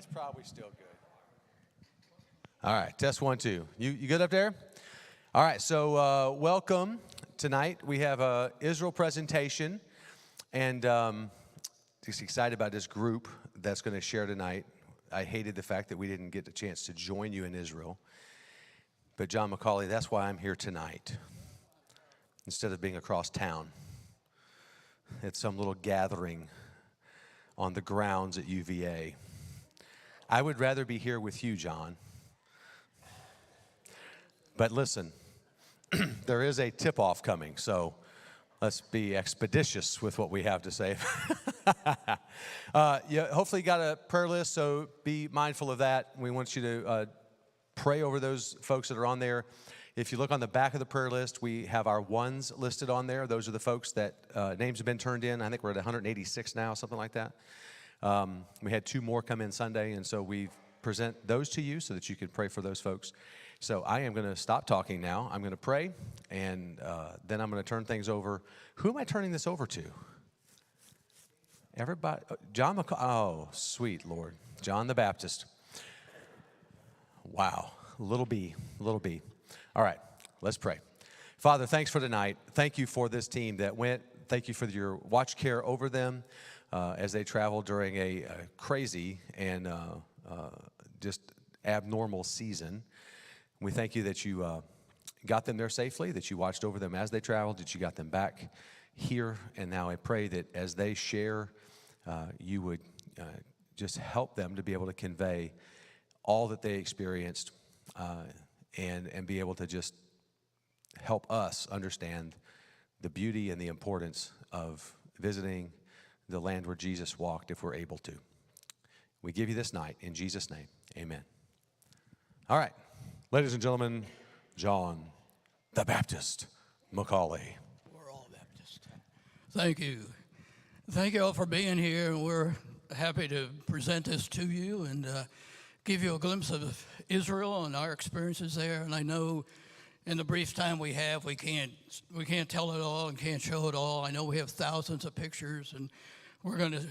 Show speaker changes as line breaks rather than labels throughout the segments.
It's probably still good. All right, test 1, 2. You good up there? All right, so welcome tonight. We have a Israel presentation, and just excited about this group that's going to share tonight. I hated the fact that we didn't get the chance to join you in Israel. But John McCauley, that's why I'm here tonight, instead of being across town at some little gathering on the grounds at UVA. I would rather be here with you, John. But listen, there is a tip-off coming, so let's be expeditious with what we have to say. Hopefully you got a prayer list, so be mindful of that. We want you to pray over those folks that are on there. If you look on the back of the prayer list, we have our ones listed on there. Those are the folks that names have been turned in. I think we're at 186 now, something like that. We had 2 more come in Sunday, and so we present those to you so that you can pray for those folks. So I am going to stop talking now. I'm going to pray, and then I'm going to turn things over. Who am I turning this over to? Everybody? John McCall. Oh, sweet Lord. John the Baptist. Wow. Little B. All right, let's pray. Father, thanks for tonight. Thank you for this team that went. Thank you for your watch care over them as they travel during a crazy and just abnormal season. We thank you that you got them there safely, that you watched over them as they traveled, that you got them back here. And now I pray that as they share, you would just help them to be able to convey all that they experienced and be able to just help us understand the beauty and the importance of visiting the land where Jesus walked if we're able to. We give you this night in Jesus' name. Amen. All right. Ladies and gentlemen, John the Baptist McCauley.
We're all Baptist. Thank you. Thank you all for being here, and we're happy to present this to you and give you a glimpse of Israel and our experiences there. And I know in the brief time we have, we can't tell it all and can't show it all. I know we have thousands of pictures, and we're going to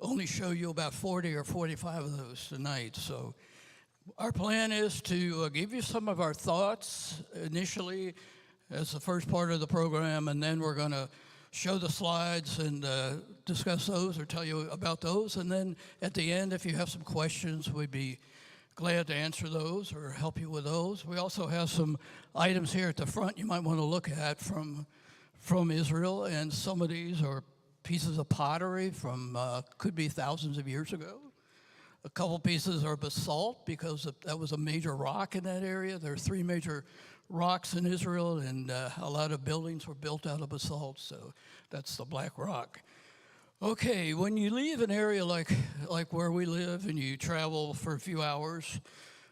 only show you about 40 or 45 of those tonight. So our plan is to give you some of our thoughts initially as the first part of the program, and then we're going to show the slides and discuss those or tell you about those. And then at the end, if you have some questions, we'd be glad to answer those or help you with those. We also have some items here at the front you might want to look at from Israel, and some of these are pieces of pottery from could be thousands of years ago. A couple pieces are basalt because that was a major rock in that area. There are 3 major rocks in Israel, and a lot of buildings were built out of basalt, so that's the black rock. Okay, when you leave an area like where we live and you travel for a few hours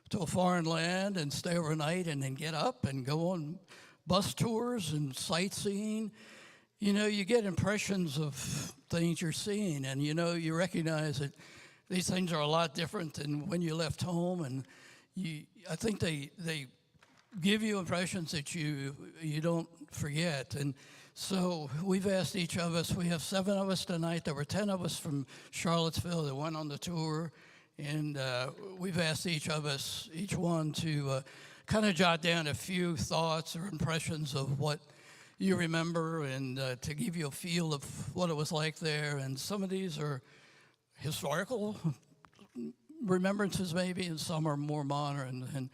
to a foreign land and stay overnight and then get up and go on bus tours and sightseeing, you get impressions of things you're seeing, and you recognize that these things are a lot different than when you left home, and I think they give you impressions that you don't forget. And so we've asked each of us, we have 7 of us tonight. There were 10 of us from Charlottesville that went on the tour, and we've asked each one to kind of jot down a few thoughts or impressions of what you remember, and to give you a feel of what it was like there. And some of these are historical remembrances maybe, and some are more modern. And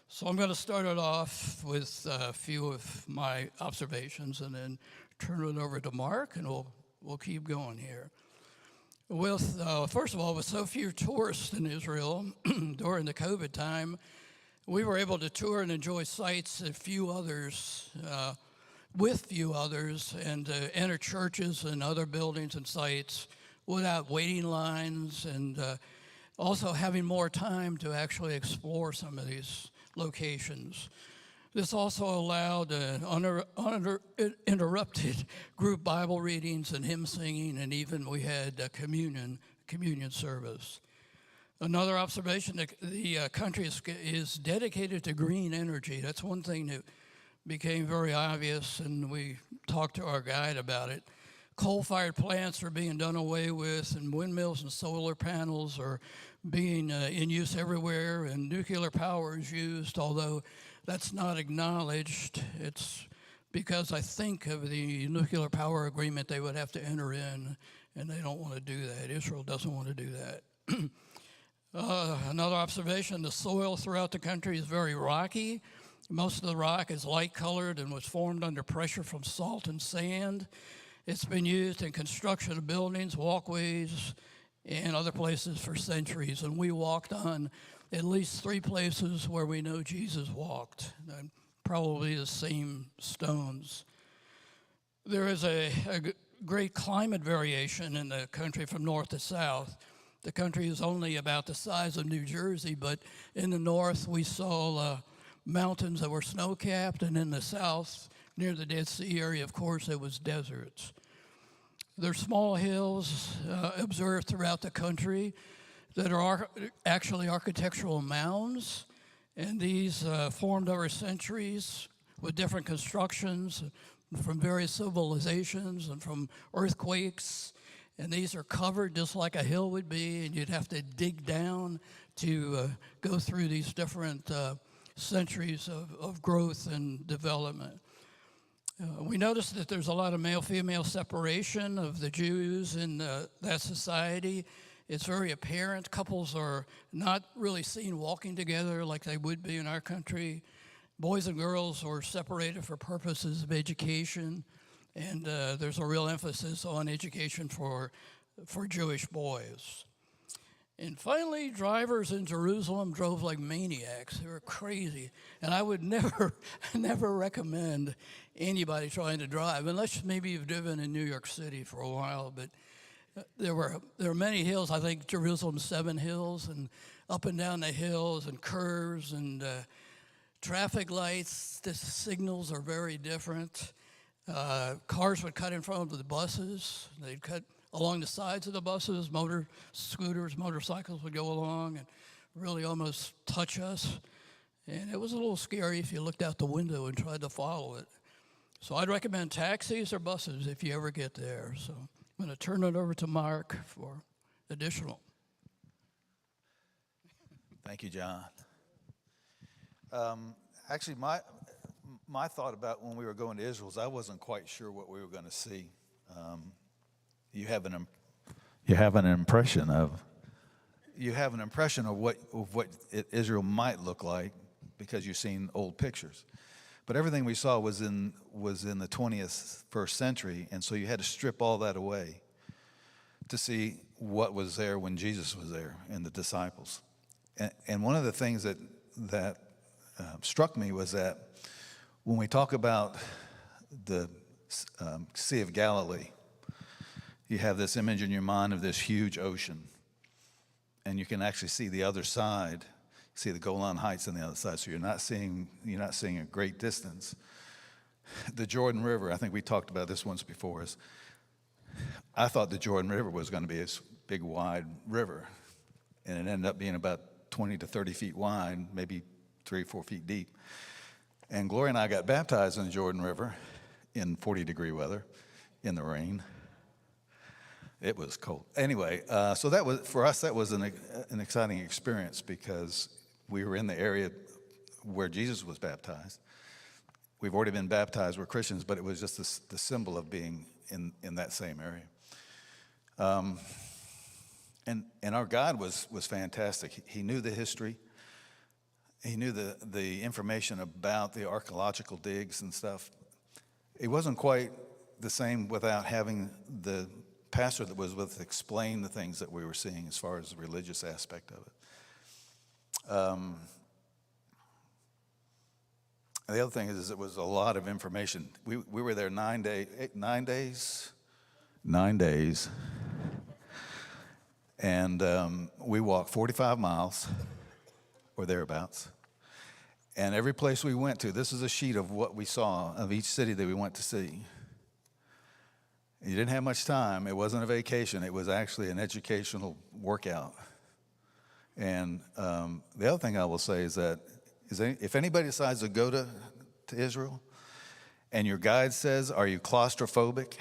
so I'm going to start it off with a few of my observations and then turn it over to Mark, and we'll keep going here. First of all, with so few tourists in Israel during the COVID time, we were able to tour and enjoy sites with few others, and enter churches and other buildings and sites without waiting lines, and also having more time to actually explore some of these locations. This also allowed uninterrupted group Bible readings and hymn singing, and even we had a communion service. Another observation, the country is dedicated to green energy. That's one thing that became very obvious, and we talked to our guide about it. Coal-fired plants are being done away with, and windmills and solar panels are being in use everywhere, and nuclear power is used, although that's not acknowledged. It's because I think of the nuclear power agreement they would have to enter in, and they don't want to do that. Israel doesn't want to do that. Another observation, the soil throughout the country is very rocky. Most of the rock is light-colored and was formed under pressure from salt and sand. It's been used in construction of buildings, walkways, and other places for centuries. And we walked on at least 3 places where we know Jesus walked, probably the same stones. There is a great climate variation in the country from north to south. The country is only about the size of New Jersey, but in the north we saw mountains that were snow-capped, and in the south, near the Dead Sea area, of course, it was deserts. There are small hills observed throughout the country that are actually architectural mounds, and these formed over centuries with different constructions from various civilizations and from earthquakes. And these are covered just like a hill would be, and you'd have to dig down to go through these different centuries of growth and development. We notice that there's a lot of male-female separation of the Jews in that society. It's very apparent. Couples are not really seen walking together like they would be in our country. Boys and girls are separated for purposes of education. And there's a real emphasis on education for Jewish boys. And finally, drivers in Jerusalem drove like maniacs. They were crazy. And I would never recommend anybody trying to drive, unless maybe you've driven in New York City for a while. But there were many hills. I think Jerusalem's 7 hills, and up and down the hills and curves and traffic lights. The signals are very different. Cars would cut in front of the buses. They'd cut along the sides of the buses. Scooters, motorcycles would go along and really almost touch us. And it was a little scary if you looked out the window and tried to follow it. So I'd recommend taxis or buses if you ever get there. So I'm going to turn it over to Mark for additional.
Thank you, John. Actually, my thought about when we were going to Israel is I wasn't quite sure what we were going to see. You have an impression of what Israel might look like because you've seen old pictures, but everything we saw was in the 21st century, and so you had to strip all that away to see what was there when Jesus was there and the disciples. And one of the things that struck me was that when we talk about the Sea of Galilee, you have this image in your mind of this huge ocean, and you can actually see the other side, see the Golan Heights on the other side, so you're not seeing a great distance. The Jordan River, I think we talked about this once before, I thought the Jordan River was going to be a big, wide river, and it ended up being about 20 to 30 feet wide, maybe 3 or 4 feet deep. And Gloria and I got baptized in the Jordan River in 40-degree weather, in the rain. It was cold. Anyway, so that was, for us, that was an exciting experience because we were in the area where Jesus was baptized. We've already been baptized, we're Christians, but it was just the symbol of being in that same area. And our guide was fantastic. He knew the history. He knew the information about the archaeological digs and stuff. It wasn't quite the same without having the pastor that was with explain the things that we were seeing as far as the religious aspect of it. The other thing is it was a lot of information. We were there 9 days, and we walked 45 miles or thereabouts. And every place we went to, this is a sheet of what we saw of each city that we went to see. You didn't have much time. It wasn't a vacation. It was actually an educational workout. And the other thing I will say is that if anybody decides to go to Israel and your guide says, "Are you claustrophobic?"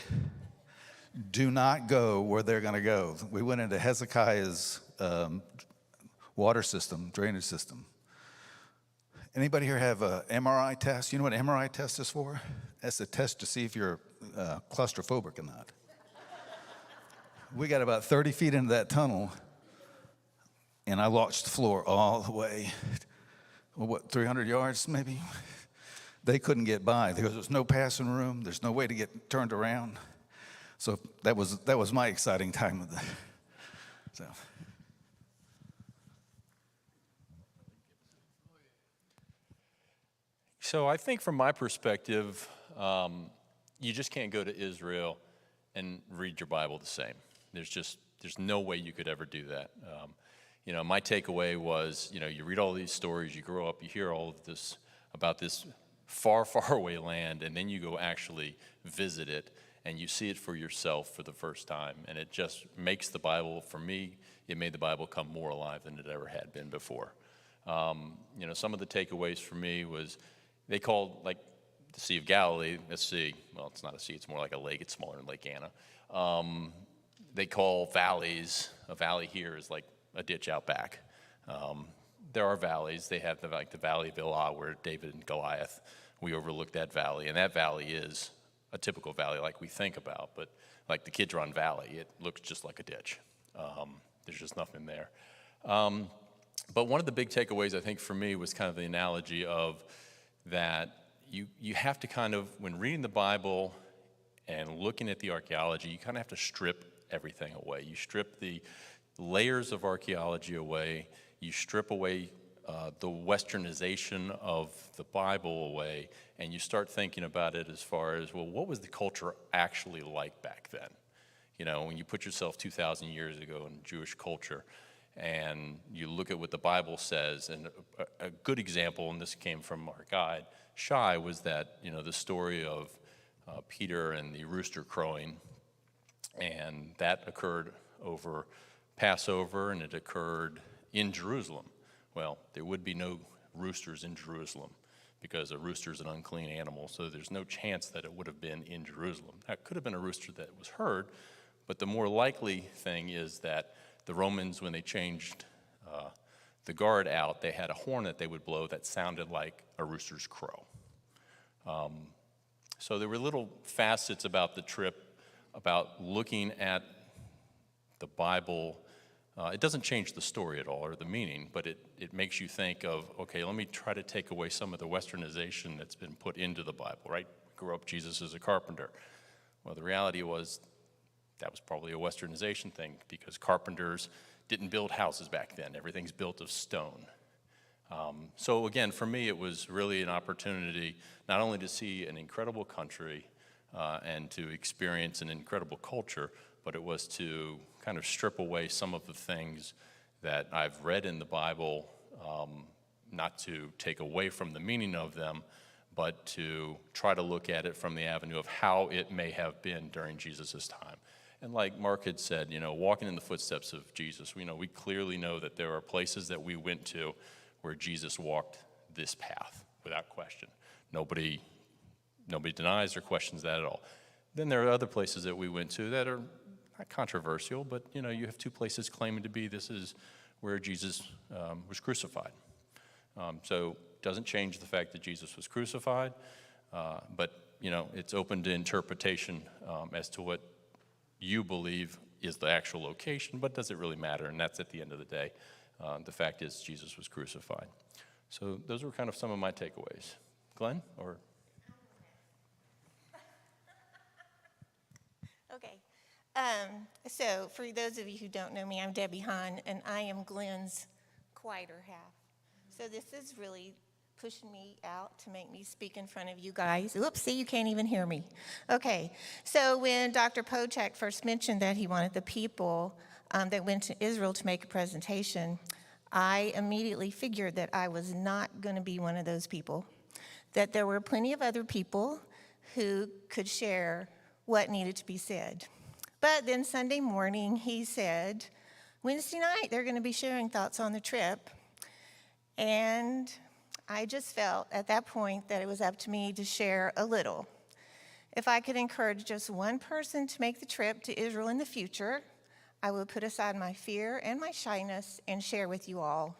do not go where they're going to go. We went into Hezekiah's water system, drainage system. Anybody here have a MRI test? You know what an MRI test is for? That's a test to see if you're claustrophobic or not. We got about 30 feet into that tunnel, and I watched the floor all the way, 300 yards maybe? They couldn't get by. There was no passing room. There's no way to get turned around. So that was my exciting time of the.
So I think from my perspective, you just can't go to Israel and read your Bible the same. There's no way you could ever do that. My takeaway was, you read all these stories, you grow up, you hear all of this about this far, far away land, and then you go actually visit it, and you see it for yourself for the first time, and it just makes the Bible, for me, it made the Bible come more alive than it ever had been before. Some of the takeaways for me was, they called, like, the Sea of Galilee, a sea. Well, it's not a sea, it's more like a lake. It's smaller than Lake Anna. They call valleys, a valley here is like a ditch out back. There are valleys. They have the Valley of Elah, where David and Goliath, we overlook that valley. And that valley is a typical valley like we think about. But like the Kidron Valley, it looks just like a ditch. There's just nothing there. But one of the big takeaways, I think, for me was kind of the analogy of that you have to kind of, when reading the Bible and looking at the archaeology, you kind of have to strip everything away. You strip the layers of archaeology away. You strip away the westernization of the Bible away, and you start thinking about it as far as, well, what was the culture actually like back then? When you put yourself 2,000 years ago in Jewish culture, and you look at what the Bible says, and a good example, and this came from our guide, Shai, was that, the story of Peter and the rooster crowing, and that occurred over Passover, and it occurred in Jerusalem. Well, there would be no roosters in Jerusalem, because a rooster is an unclean animal, so there's no chance that it would have been in Jerusalem. That could have been a rooster that was heard, but the more likely thing is that the Romans, when they changed the guard out, they had a horn that they would blow that sounded like a rooster's crow. So there were little facets about the trip, about looking at the Bible. It doesn't change the story at all or the meaning, but it makes you think of, okay, let me try to take away some of the westernization that's been put into the Bible, right? We grew up, Jesus as a carpenter. Well, the reality was that was probably a westernization thing, because carpenters didn't build houses back then. Everything's built of stone. So again, for me, it was really an opportunity not only to see an incredible country and to experience an incredible culture, but it was to kind of strip away some of the things that I've read in the Bible, not to take away from the meaning of them, but to try to look at it from the avenue of how it may have been during Jesus' time. And like Mark had said, walking in the footsteps of Jesus, we clearly know that there are places that we went to where Jesus walked this path without question. Nobody denies or questions that at all. Then there are other places that we went to that are not controversial, but you have two places claiming to be this is where Jesus was crucified. So it doesn't change the fact that Jesus was crucified, but it's open to interpretation as to what you believe is the actual location, but does it really matter? And that's at the end of the day. The fact is Jesus was crucified. So those were kind of some of my takeaways. Glenn, or?
Okay. So for those of you who don't know me, I'm Debbie Hahn, and I am Glenn's quieter half. So this is really pushing me out to make me speak in front of you guys. Oops, see, you can't even hear me. Okay, so when Dr. Pochak first mentioned that he wanted the people that went to Israel to make a presentation, I immediately figured that I was not going to be one of those people, that there were plenty of other people who could share what needed to be said. But then Sunday morning, he said, Wednesday night, they're going to be sharing thoughts on the trip. And I just felt at that point that it was up to me to share a little. If I could encourage just one person to make the trip to Israel in the future, I will put aside my fear and my shyness and share with you all.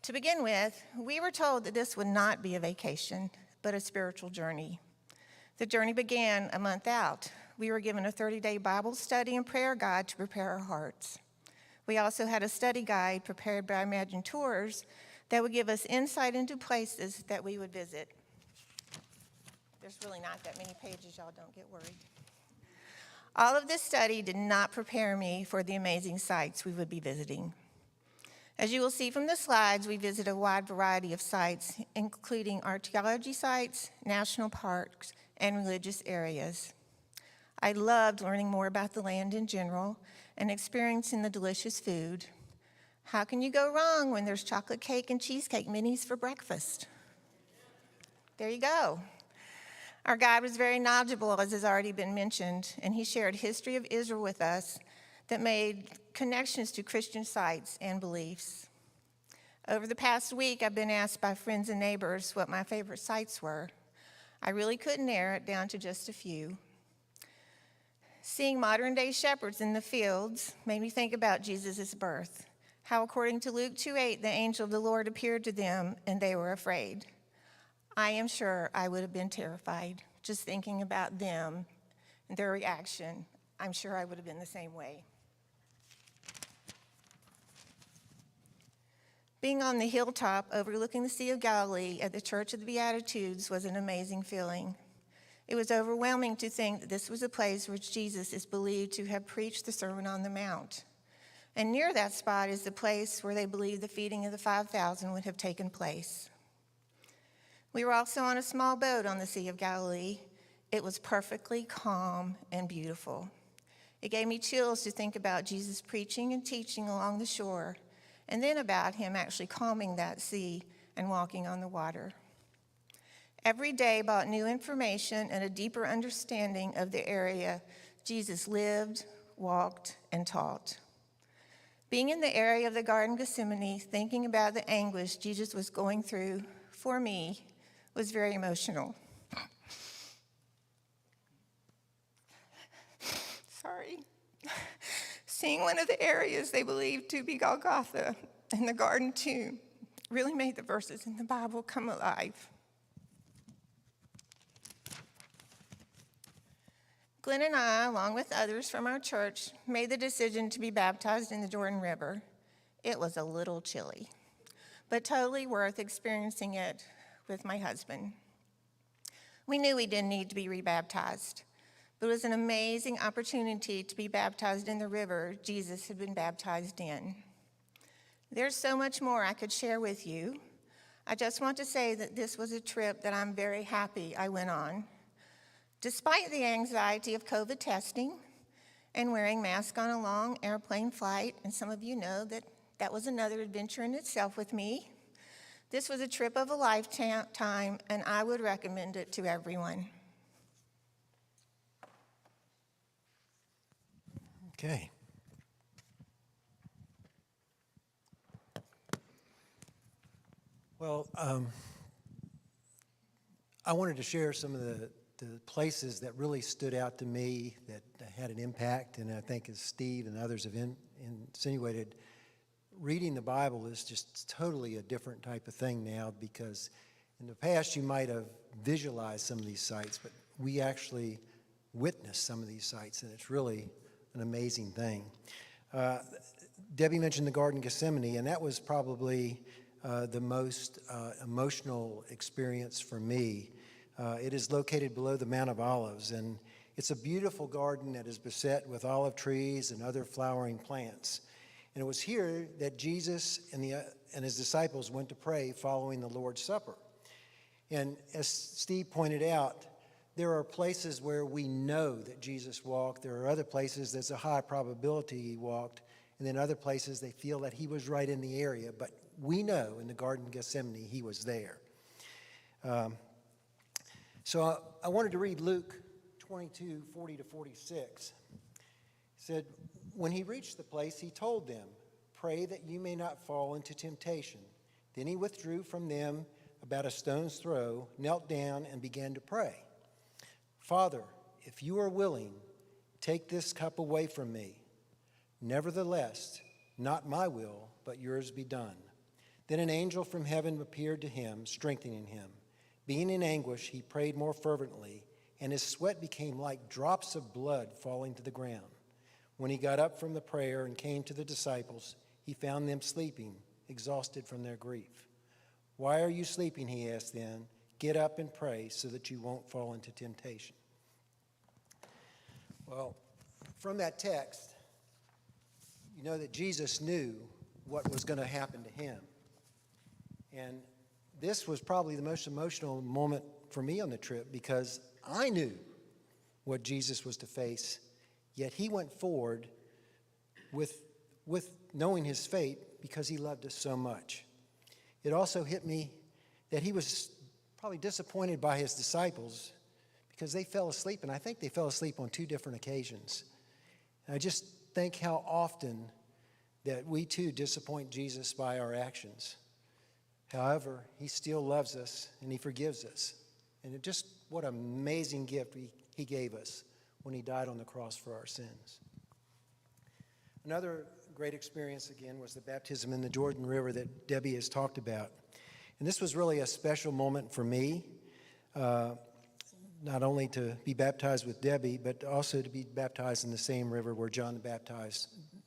To begin with, we were told that this would not be a vacation, but a spiritual journey. The journey began a month out. We were given a 30-day Bible study and prayer guide to prepare our hearts. We also had a study guide prepared by Imagine Tours that would give us insight into places that we would visit. There's really not that many pages, y'all, don't get worried. All of this study did not prepare me for the amazing sites we would be visiting. As you will see from the slides, we visit a wide variety of sites, including archaeology sites, national parks, and religious areas. I loved learning more about the land in general and experiencing the delicious food. How can you go wrong when there's chocolate cake and cheesecake minis for breakfast? There you go. Our guide was very knowledgeable, as has already been mentioned, and he shared history of Israel with us that made connections to Christian sites and beliefs. Over the past week, I've been asked by friends and neighbors what my favorite sites were. I really couldn't narrow it down to just a few. Seeing modern-day shepherds in the fields made me think about Jesus' birth, how according to Luke 2:8, the angel of the Lord appeared to them and they were afraid. I am sure I would have been terrified just thinking about them and their reaction. I'm sure I would have been the same way. Being on the hilltop overlooking the Sea of Galilee at the Church of the Beatitudes was an amazing feeling. It was overwhelming to think that this was a place which Jesus is believed to have preached the Sermon on the Mount. And near that spot is the place where they believe the feeding of the 5,000 would have taken place. We were also on a small boat on the Sea of Galilee. It was perfectly calm and beautiful. It gave me chills to think about Jesus preaching and teaching along the shore, and then about him actually calming that sea and walking on the water. Every day brought new information and a deeper understanding of the area Jesus lived, walked, and taught. Being in the area of the Garden Gethsemane, thinking about the anguish Jesus was going through, for me, was very emotional. Sorry. Seeing one of the areas they believed to be Golgotha and the garden tomb really made the verses in the Bible come alive. Glenn and I, along with others from our church, made the decision to be baptized in the Jordan River. It was a little chilly, but totally worth experiencing it with my husband. We knew we didn't need to be rebaptized, but it was an amazing opportunity to be baptized in the river Jesus had been baptized in. There's so much more I could share with you. I just want to say that this was a trip that I'm very happy I went on. Despite the anxiety of COVID testing and wearing masks on a long airplane flight, and some of you know that that was another adventure in itself with me, this was a trip of a lifetime, and I would recommend it to everyone.
Okay. Well, I wanted to share some of the places that really stood out to me that had an impact, and I think as Steve and others have insinuated, reading the Bible is just totally a different type of thing now, because in the past you might have visualized some of these sites, but we actually witnessed some of these sites, and it's really an amazing thing. Debbie mentioned the Garden Gethsemane, and that was probably the most emotional experience for me. It is located below the Mount of Olives, and it's a beautiful garden that is beset with olive trees and other flowering plants. And it was here that Jesus and his disciples went to pray following the Lord's Supper. And as Steve pointed out, there are places where we know that Jesus walked. There are other places there's a high probability he walked. And then other places they feel that he was right in the area. But we know in the Garden of Gethsemane he was there. So I wanted to read Luke 22:40-46. It said, when he reached the place, he told them, "Pray that you may not fall into temptation." Then he withdrew from them about a stone's throw, knelt down, and began to pray. "Father, if you are willing, take this cup away from me. Nevertheless, not my will, but yours be done. Then an angel from heaven appeared to him, strengthening him. Being in anguish, he prayed more fervently, and his sweat became like drops of blood falling to the ground. When he got up from the prayer and came to the disciples, he found them sleeping, exhausted from their grief. Why are you sleeping, he asked then. Get up and pray so that you won't fall into temptation. Well, from that text, you know that Jesus knew what was going to happen to him. And this was probably the most emotional moment for me on the trip because I knew what Jesus was to face, yet he went forward with knowing his fate because he loved us so much. It also hit me that he was probably disappointed by his disciples because they fell asleep, and I think they fell asleep on 2 different occasions. And I just think how often that we too disappoint Jesus by our actions. However, he still loves us and he forgives us. And what an amazing gift he gave us when he died on the cross for our sins. Another great experience again was the baptism in the Jordan River that Debbie has talked about. And this was really a special moment for me, not only to be baptized with Debbie, but also to be baptized in the same river where John the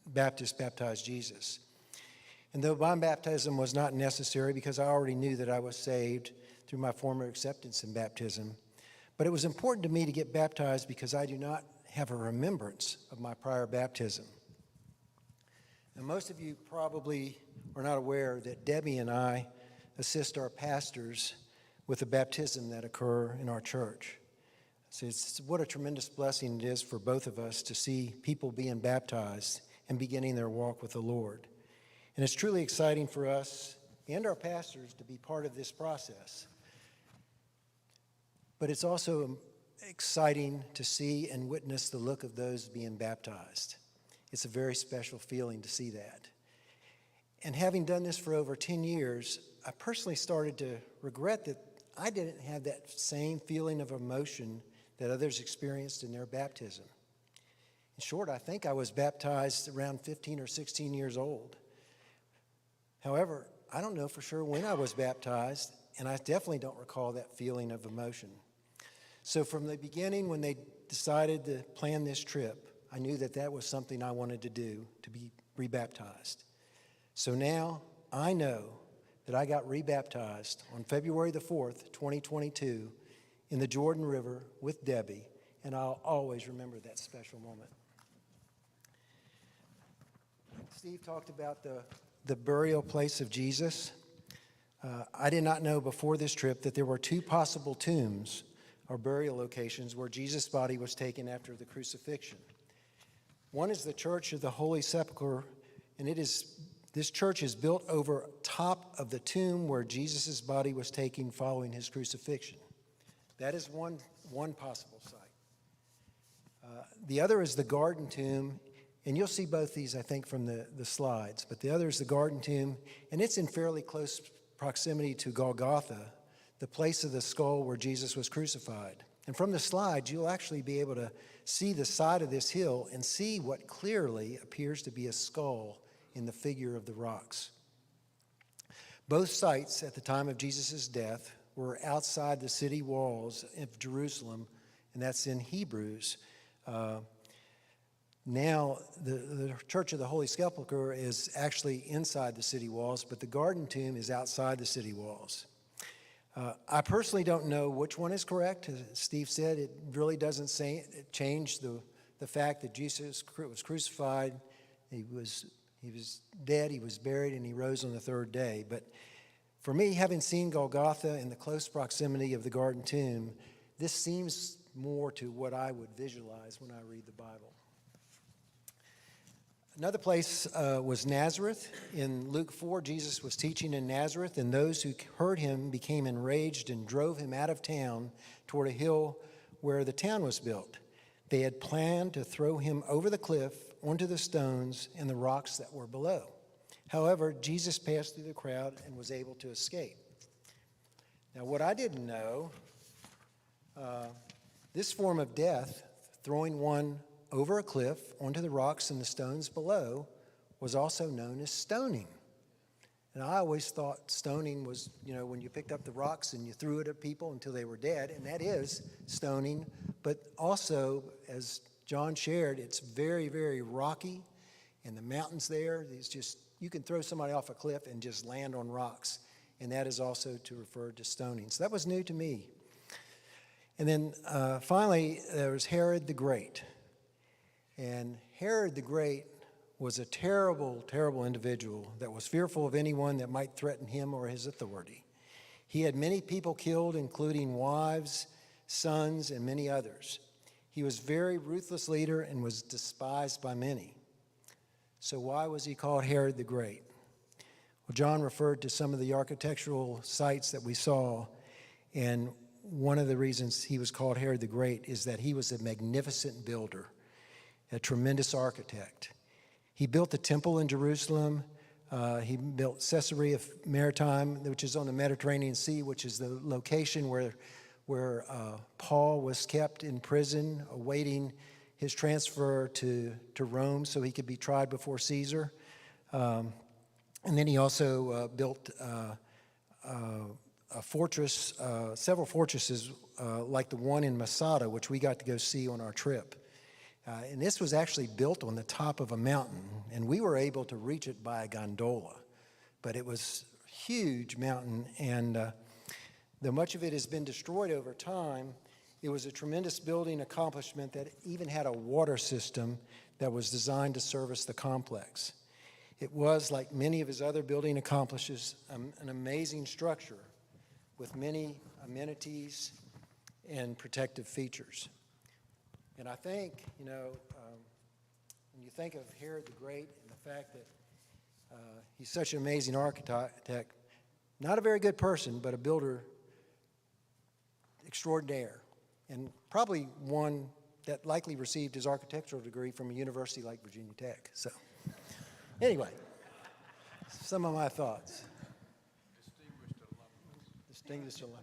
Baptist baptized Jesus. And though my baptism was not necessary because I already knew that I was saved through my former acceptance in baptism, but it was important to me to get baptized because I do not have a remembrance of my prior baptism. Now, most of you probably are not aware that Debbie and I assist our pastors with the baptism that occur in our church. So what a tremendous blessing it is for both of us to see people being baptized and beginning their walk with the Lord. And it's truly exciting for us and our pastors to be part of this process. But it's also exciting to see and witness the look of those being baptized. It's a very special feeling to see that. And having done this for over 10 years, I personally started to regret that I didn't have that same feeling of emotion that others experienced in their baptism. In short, I think I was baptized around 15 or 16 years old. However, I don't know for sure when I was baptized, and I definitely don't recall that feeling of emotion. So from the beginning, when they decided to plan this trip, I knew that that was something I wanted to do, to be rebaptized. So now I know that I got rebaptized on February the 4th, 2022, in the Jordan River with Debbie, and I'll always remember that special moment. Steve talked about the burial place of Jesus. I did not know before this trip that there were 2 possible tombs or burial locations where Jesus' body was taken after the crucifixion. One is the Church of the Holy Sepulcher, and this church is built over top of the tomb where Jesus' body was taken following his crucifixion. That is one possible site. The other is the Garden Tomb, and you'll see both these, I think, from the slides. But the other is the Garden Tomb, and it's in fairly close proximity to Golgotha, the place of the skull where Jesus was crucified. And from the slides, you'll actually be able to see the side of this hill and see what clearly appears to be a skull in the figure of the rocks. Both sites at the time of Jesus' death were outside the city walls of Jerusalem, and that's in Hebrews. Now, the Church of the Holy Sepulcher is actually inside the city walls, but the Garden Tomb is outside the city walls. I personally don't know which one is correct. As Steve said, it really doesn't change the fact that Jesus was crucified, he was dead, he was buried, and he rose on the 3rd day. But for me, having seen Golgotha in the close proximity of the Garden Tomb, this seems more to what I would visualize when I read the Bible. Another place was Nazareth. In Luke 4, Jesus was teaching in Nazareth, and those who heard him became enraged and drove him out of town toward a hill where the town was built. They had planned to throw him over the cliff onto the stones and the rocks that were below. However, Jesus passed through the crowd and was able to escape. Now, what I didn't know, this form of death, throwing one over a cliff onto the rocks and the stones below was also known as stoning. And I always thought stoning was, when you picked up the rocks and you threw it at people until they were dead, and that is stoning. But also, as John shared, it's very, very rocky, and the mountains there, you can throw somebody off a cliff and just land on rocks, and that is also to refer to stoning. So that was new to me. And then finally, there was Herod the Great. And Herod the Great was a terrible, terrible individual that was fearful of anyone that might threaten him or his authority. He had many people killed, including wives, sons, and many others. He was a very ruthless leader and was despised by many. So why was he called Herod the Great? Well, John referred to some of the architectural sites that we saw, and one of the reasons he was called Herod the Great is that he was a magnificent builder, a tremendous architect. He built the temple in Jerusalem. He built Caesarea Maritime, which is on the Mediterranean Sea, which is the location where Paul was kept in prison, awaiting his transfer to Rome so he could be tried before Caesar. And then he also built a fortress, several fortresses like the one in Masada, which we got to go see on our trip. And this was actually built on the top of a mountain, and we were able to reach it by a gondola. But it was a huge mountain, and though much of it has been destroyed over time, it was a tremendous building accomplishment that even had a water system that was designed to service the complex. It was, like many of his other building accomplishments, an amazing structure with many amenities and protective features. And I think, when you think of Herod the Great and the fact that he's such an amazing architect, not a very good person, but a builder extraordinaire, and probably one that likely received his architectural degree from a university like Virginia Tech. So, anyway, some of my thoughts. Distinguished alumnus.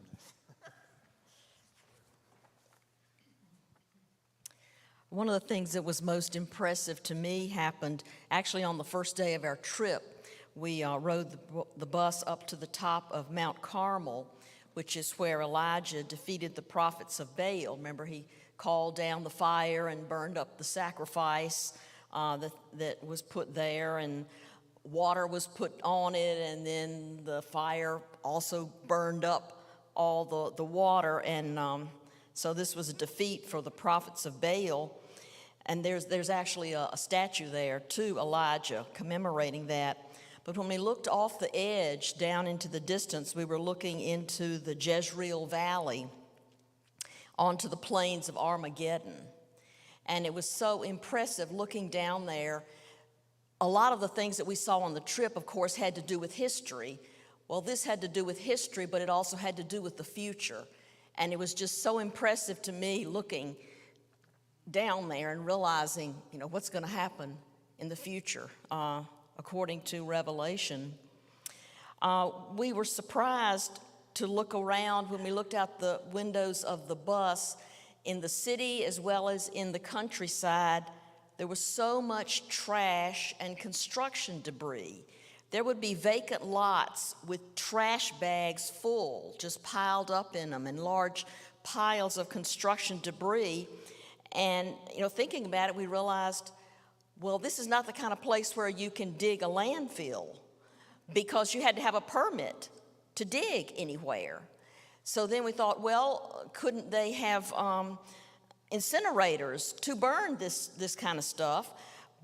One of the things that was most impressive to me happened actually on the first day of our trip. We rode the bus up to the top of Mount Carmel, which is where Elijah defeated the prophets of Baal. Remember, he called down the fire and burned up the sacrifice that was put there, and water was put on it, and then the fire also burned up all the water. And so this was a defeat for the prophets of Baal. And there's actually a statue there to Elijah commemorating that. But when we looked off the edge down into the distance, we were looking into the Jezreel Valley onto the plains of Armageddon. And it was so impressive looking down there. A lot of the things that we saw on the trip, of course, had to do with history. Well, this had to do with history, but it also had to do with the future. And it was just so impressive to me looking down there and realizing, what's going to happen in the future, according to Revelation. We were surprised to look around when we looked out the windows of the bus in the city as well as in the countryside. There was so much trash and construction debris. There would be vacant lots with trash bags full, just piled up in them, and large piles of construction debris. And, thinking about it, we realized, well, this is not the kind of place where you can dig a landfill, because you had to have a permit to dig anywhere. So then we thought, well, couldn't they have incinerators to burn this kind of stuff?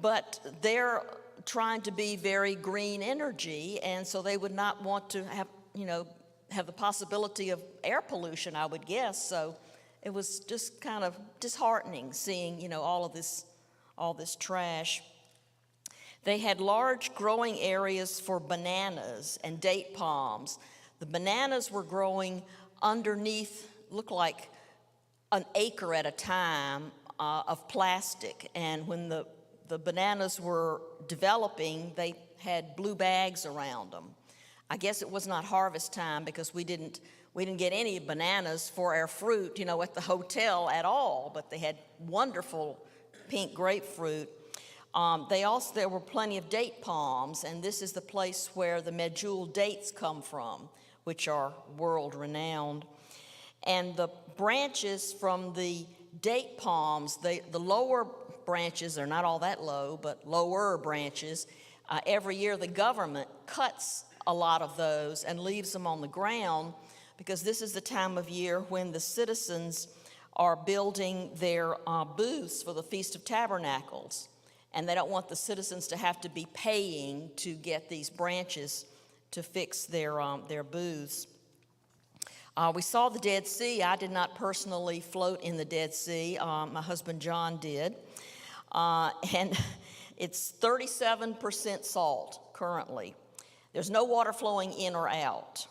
But they're trying to be very green energy, and so they would not want to have the possibility of air pollution, I would guess. So it was just kind of disheartening seeing, all this trash. They had large growing areas for bananas and date palms. The bananas were growing underneath, looked like an acre at a time of plastic. And when the bananas were developing, they had blue bags around them. I guess it was not harvest time because we didn't get any bananas for our fruit, at the hotel at all, but they had wonderful pink grapefruit. There were plenty of date palms, and this is the place where the medjool dates come from, which are world-renowned. And the branches from the date palms, the lower branches, they're not all that low, but lower branches, every year the government cuts a lot of those and leaves them on the ground, because this is the time of year when the citizens are building their booths for the Feast of Tabernacles. And they don't want the citizens to have to be paying to get these branches to fix their booths. We saw the Dead Sea. I did not personally float in the Dead Sea. My husband John did. And it's 37% salt currently. There's no water flowing in or out.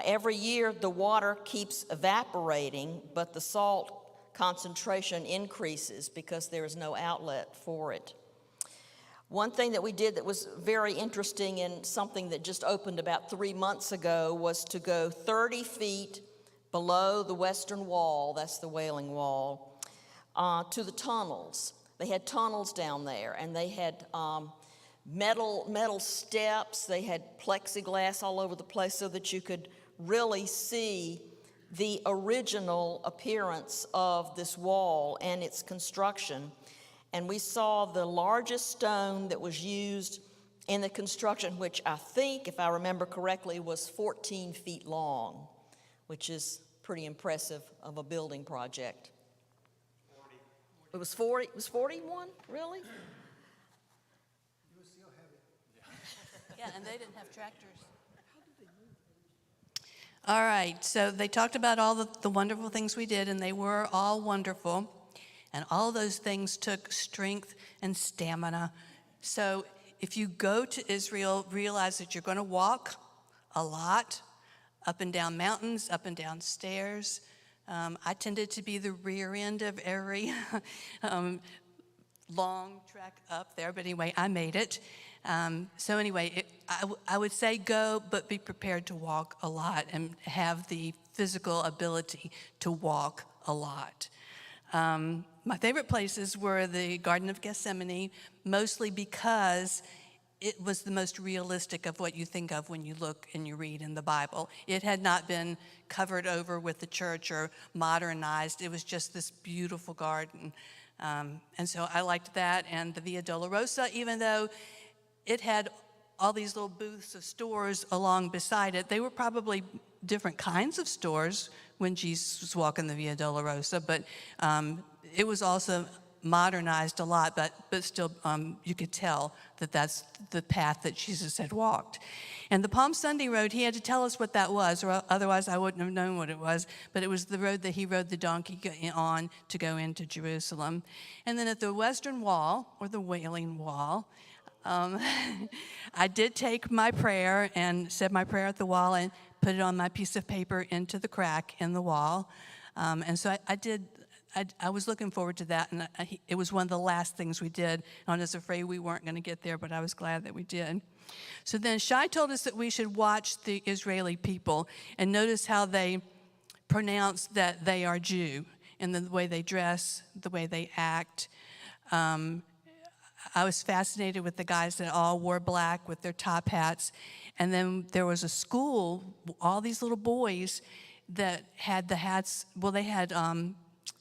Every year the water keeps evaporating, but the salt concentration increases because there is no outlet for it. One thing that we did that was very interesting and something that just opened about 3 months ago was to go 30 feet below the western wall, that's the Wailing Wall, to the tunnels. They had tunnels down there, and they had metal steps. They had plexiglass all over the place so that you could really see the original appearance of this wall and its construction. And we saw the largest stone that was used in the construction, which I think, if I remember correctly, was 14 feet long, which is pretty impressive of a building project. 40. It was 40? It was 41? Really?
Yeah, and they didn't have tractors. All right, so they talked about all the wonderful things we did, and they were all wonderful. And all those things took strength and stamina. So if you go to Israel, realize that you're going to walk a lot, up and down mountains, up and down stairs. I tended to be the rear end of every long trek up there, but anyway, I made it. So anyway, I would say go, but be prepared to walk a lot and have the physical ability to walk a lot. My favorite places were the Garden of Gethsemane, mostly because it was the most realistic of what you think of when you look and you read in the Bible. It had not been covered over with the church or modernized. It was just this beautiful garden. And so I liked that. And the Via Dolorosa, even though it had all these little booths of stores along beside it, they were probably different kinds of stores when Jesus was walking the Via Dolorosa, but it was also modernized a lot, but still you could tell that that's the path that Jesus had walked. And the Palm Sunday road, he had to tell us what that was, or otherwise I wouldn't have known what it was, but it was the road that he rode the donkey on to go into Jerusalem. And then at the Western Wall, or the Wailing Wall, I did take my prayer and said my prayer at the wall and put it on my piece of paper into the crack in the wall. And so I was looking forward to that, and it was one of the last things we did. I was afraid we weren't going to get there, but I was glad that we did. So then Shai told us that we should watch the Israeli people and notice how they pronounce that they are Jew, and the way they dress, the way they act. I was fascinated with the guys that all wore black with their top hats. And then there was a school, all these little boys that had the hats, well, they had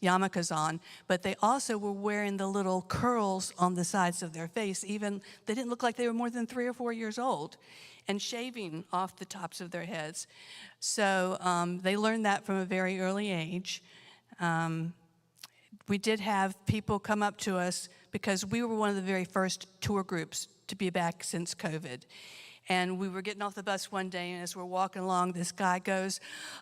yarmulkes on, but they also were wearing the little curls on the sides of their face. Even, they didn't look like they were more than 3 or 4 years old, and shaving off the tops of their heads. So they learned that from a very early age. We did have people come up to us because we were one of the very first tour groups to be back since COVID. And we were getting off the bus one day, and as we're walking along, this guy goes,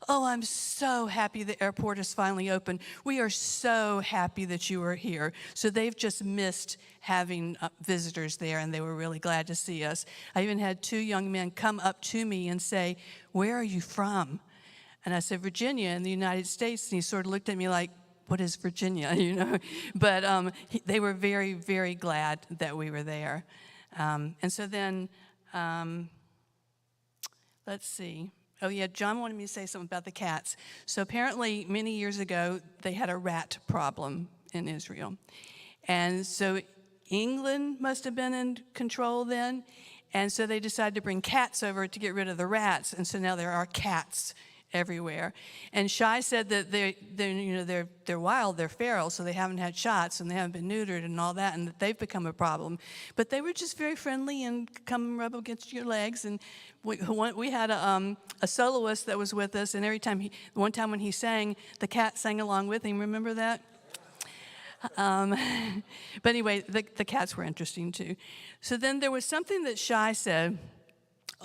"Oh, I'm so happy the airport is finally open. We are so happy that you are here." So they've just missed having visitors there, and they were really glad to see us. I even had 2 young men come up to me and say, "Where are you from?" And I said, "Virginia in the United States." And he sort of looked at me like, "What is Virginia?" You know. But they were very, very glad that we were there. And so then, let's see. Oh yeah, John wanted me to say something about the cats. So apparently many years ago, they had a rat problem in Israel. And so England must have been in control then. And so they decided to bring cats over to get rid of the rats. And so now there are cats everywhere. And Shai said that they're wild, they're feral, so they haven't had shots and they haven't been neutered and all that, and that they've become a problem. But they were just very friendly and come and rub against your legs. And we had a soloist that was with us, and one time when he sang, the cat sang along with him. Remember that? But anyway, the cats were interesting too. So then there was something that Shai said.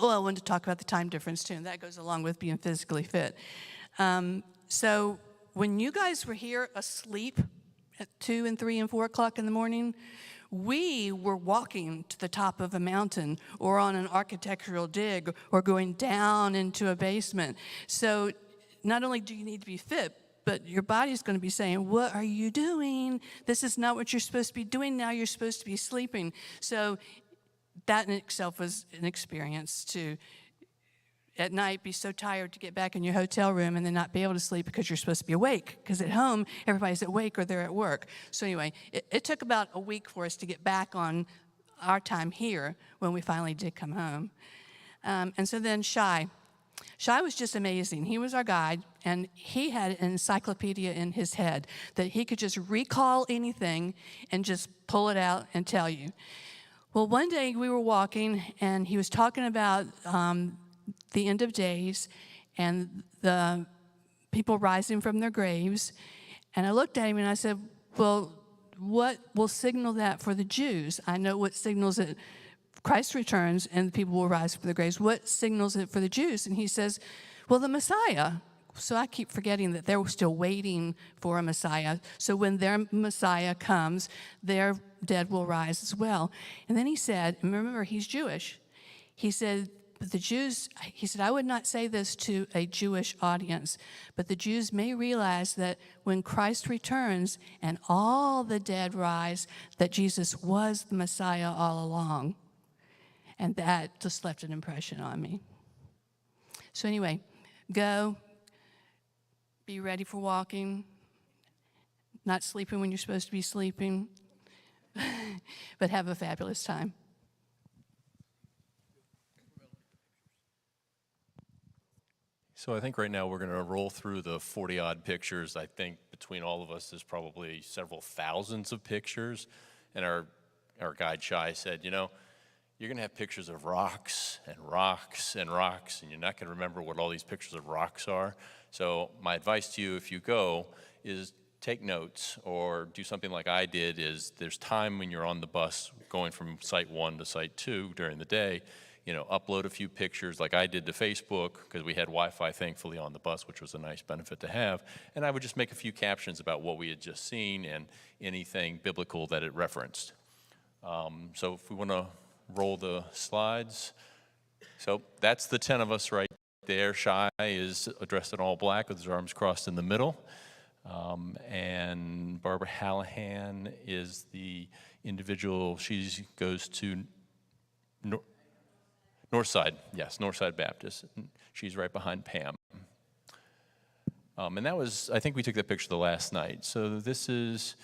Oh, I wanted to talk about the time difference too, and that goes along with being physically fit. So when you guys were here asleep at 2 and 3 and 4 o'clock in the morning, we were walking to the top of a mountain or on an architectural dig or going down into a basement. So not only do you need to be fit, but your body's going to be saying, what are you doing? This is not what you're supposed to be doing now. You're supposed to be sleeping. So that in itself was an experience to, at night, be so tired to get back in your hotel room and then not be able to sleep because you're supposed to be awake. Because at home, everybody's awake or they're at work. So anyway, it took about a week for us to get back on our time here when we finally did come home. And so then Shai was just amazing. He was our guide, and he had an encyclopedia in his head that he could just recall anything and just pull it out and tell you. Well, one day we were walking, and he was talking about the end of days and the people rising from their graves. And I looked at him and I said, well, what will signal that for the Jews? I know what signals it. Christ returns and the people will rise from their graves. What signals it for the Jews? And he says, well, the Messiah. So I keep forgetting that they're still waiting for a Messiah. So when their Messiah comes, their dead will rise as well. And then he said, and remember, he's Jewish. He said, but the Jews, he said, I would not say this to a Jewish audience, but the Jews may realize that when Christ returns and all the dead rise, that Jesus was the Messiah all along. And that just left an impression on me. So anyway, go, be ready for walking, not sleeping when you're supposed to be sleeping, but have a fabulous time.
So I think right now we're going to roll through the 40-odd pictures. I think between all of us, there's probably several thousands of pictures. And our guide, Shai, said, you know, you're going to have pictures of rocks and rocks and rocks, and you're not going to remember what all these pictures of rocks are. So my advice to you, if you go, is take notes or do something like I did. Is there's time when you're on the bus going from site 1 to site 2 during the day, you know, upload a few pictures like I did to Facebook because we had Wi-Fi, thankfully, on the bus, which was a nice benefit to have. And I would just make a few captions about what we had just seen and anything biblical that it referenced. So if we want to roll the slides. So that's the 10 of us right there. Shai is dressed in all black with his arms crossed in the middle. And Barbara Hallahan is the individual. She goes to Northside, yes, Northside Baptist. She's right behind Pam. And that was, I think we took that picture the last night. So this is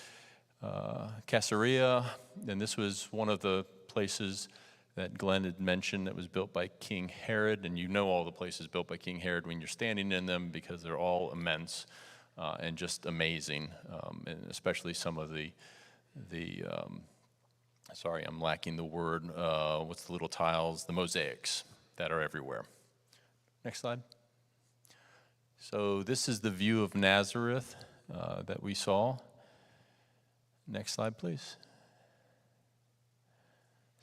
Caesarea, and this was one of the places that Glenn had mentioned that was built by King Herod, and you know all the places built by King Herod when you're standing in them because they're all immense and just amazing, and especially some of the sorry, I'm lacking the word, what's the little tiles, the mosaics that are everywhere. Next slide. So this is the view of Nazareth that we saw. Next slide, please.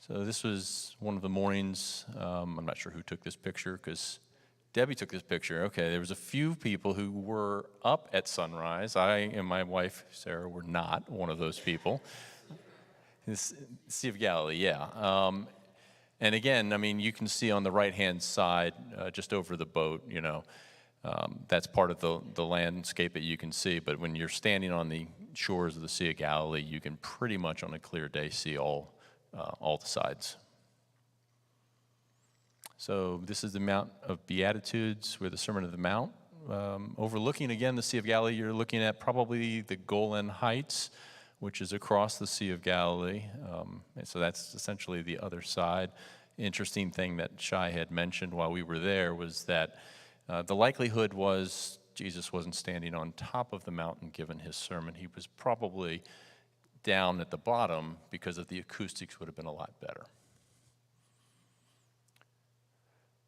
So this was one of the mornings. I'm not sure who took this picture because Debbie took this picture. Okay, there was a few people who were up at sunrise. I and my wife, Sarah, were not one of those people. This Sea of Galilee, yeah. And again, I mean, you can see on the right-hand side, just over the boat, you know, that's part of the landscape that you can see. But when you're standing on the shores of the Sea of Galilee, you can pretty much on a clear day see all the sides. So this is the Mount of Beatitudes, where the Sermon of the Mount. Overlooking, again, the Sea of Galilee, you're looking at probably the Golan Heights, which is across the Sea of Galilee. And so that's essentially the other side. Interesting thing that Shai had mentioned while we were there was that the likelihood was Jesus wasn't standing on top of the mountain given his sermon. He was probably down at the bottom because of the acoustics would have been a lot better.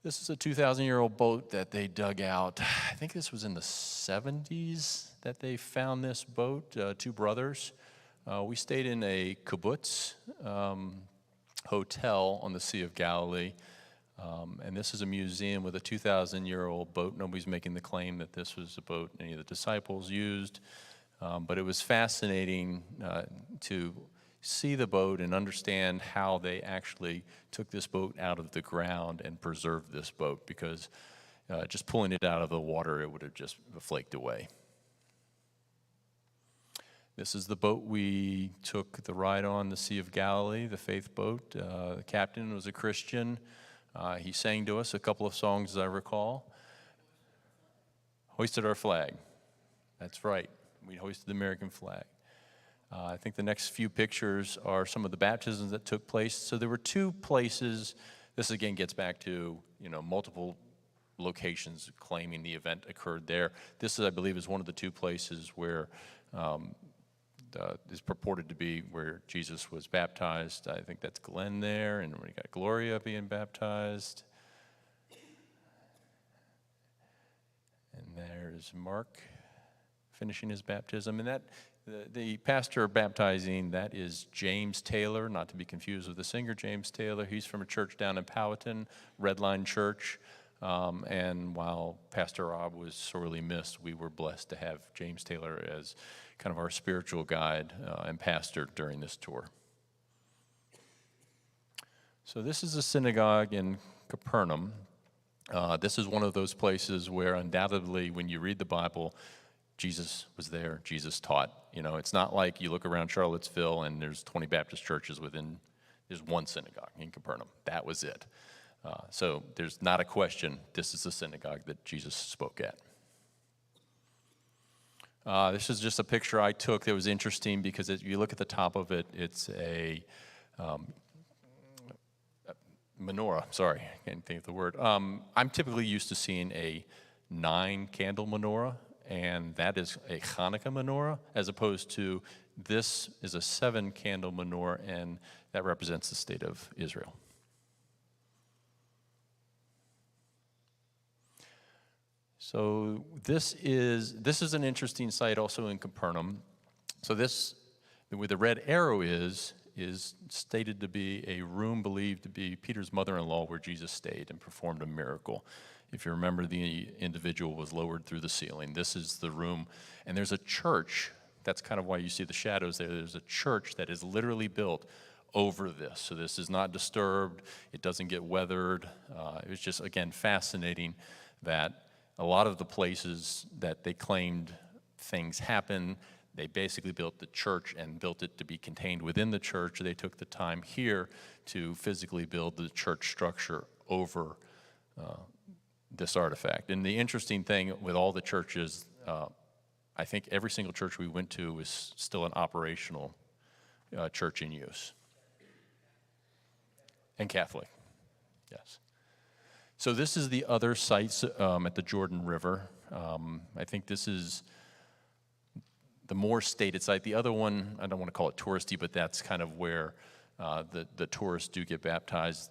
This is a 2,000-year-old boat that they dug out. I think this was in the 70s that they found this boat, two brothers. We stayed in a kibbutz hotel on the Sea of Galilee. And this is a museum with a 2,000-year-old boat. Nobody's making the claim that this was a boat any of the disciples used. But it was fascinating to see the boat and understand how they actually took this boat out of the ground and preserved this boat, because just pulling it out of the water, it would have just flaked away. This is the boat we took the ride on, the Sea of Galilee, the faith boat. The captain was a Christian. He sang to us a couple of songs, as I recall. Hoisted our flag. That's right. We hoisted the American flag. I think the next few pictures are some of the baptisms that took place. So there were two places. This again gets back to, multiple locations claiming the event occurred there. This, I believe, is one of the two places where is purported to be where Jesus was baptized. I think that's Glenn there, and we got Gloria being baptized. And there's Mark finishing his baptism. And that the pastor baptizing, that is James Taylor, not to be confused with the singer James Taylor. He's from a church down in Powhatan, Redline Church. And while Pastor Rob was sorely missed, we were blessed to have James Taylor as kind of our spiritual guide and pastor during this tour. So this is a synagogue in Capernaum. This is one of those places where undoubtedly when you read the Bible, Jesus was there, Jesus taught. It's not like you look around Charlottesville and there's 20 Baptist churches there's one synagogue in Capernaum. That was it. So there's not a question, this is the synagogue that Jesus spoke at. This is just a picture I took that was interesting because if you look at the top of it, it's a menorah. Sorry, I can't think of the word. I'm typically used to seeing a 9-candle menorah, and that is a Hanukkah menorah, as opposed to this is a 7-candle menorah, and that represents the state of Israel. So this is an interesting site also in Capernaum. So this, where the red arrow is stated to be a room believed to be Peter's mother-in-law where Jesus stayed and performed a miracle. If you remember, the individual was lowered through the ceiling. This is the room, and there's a church. That's kind of why you see the shadows there. There's a church that is literally built over this. So this is not disturbed. It doesn't get weathered. It was just, again, fascinating that a lot of the places that they claimed things happened, they basically built the church and built it to be contained within the church. They took the time here to physically build the church structure over this artifact. And the interesting thing with all the churches, I think every single church we went to was still an operational church in use. And Catholic, yes. So this is the other sites at the Jordan River. I think this is the more stated site. The other one, I don't want to call it touristy, but that's kind of where the tourists do get baptized.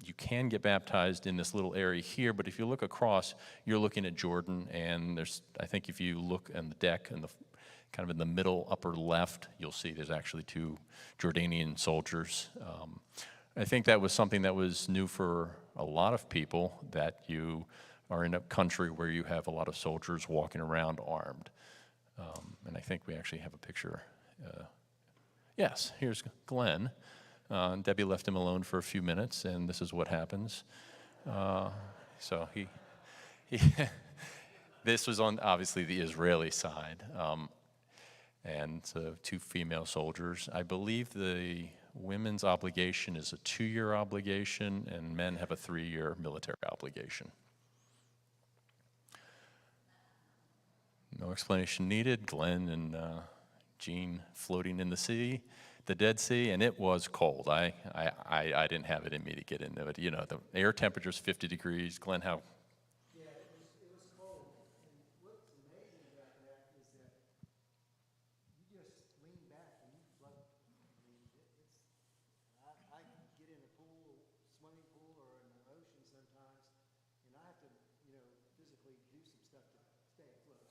You can get baptized in this little area here, but if you look across, you're looking at Jordan, and I think if you look on the deck and kind of in the middle upper left, you'll see there's actually 2 Jordanian soldiers. I think that was something that was new for a lot of people, that you are in a country where you have a lot of soldiers walking around armed. And I think we actually have a picture. Yes, here's Glenn. Debbie left him alone for a few minutes, and this is what happens. So he this was on, obviously, the Israeli side. And so 2 female soldiers. I believe the women's obligation is a 2-year obligation, and men have a 3-year military obligation. No explanation needed. Glenn and Gene floating in the sea, the Dead Sea, and it was cold. I didn't have it in me to get into it. You know, the air temperature's 50 degrees. Glenn, how?
Yeah, it was cold. And what's amazing about that is that you just lean back and you float. I mean, I get in a pool, swimming pool, or in the ocean sometimes, and I have to, physically do some stuff to stay afloat.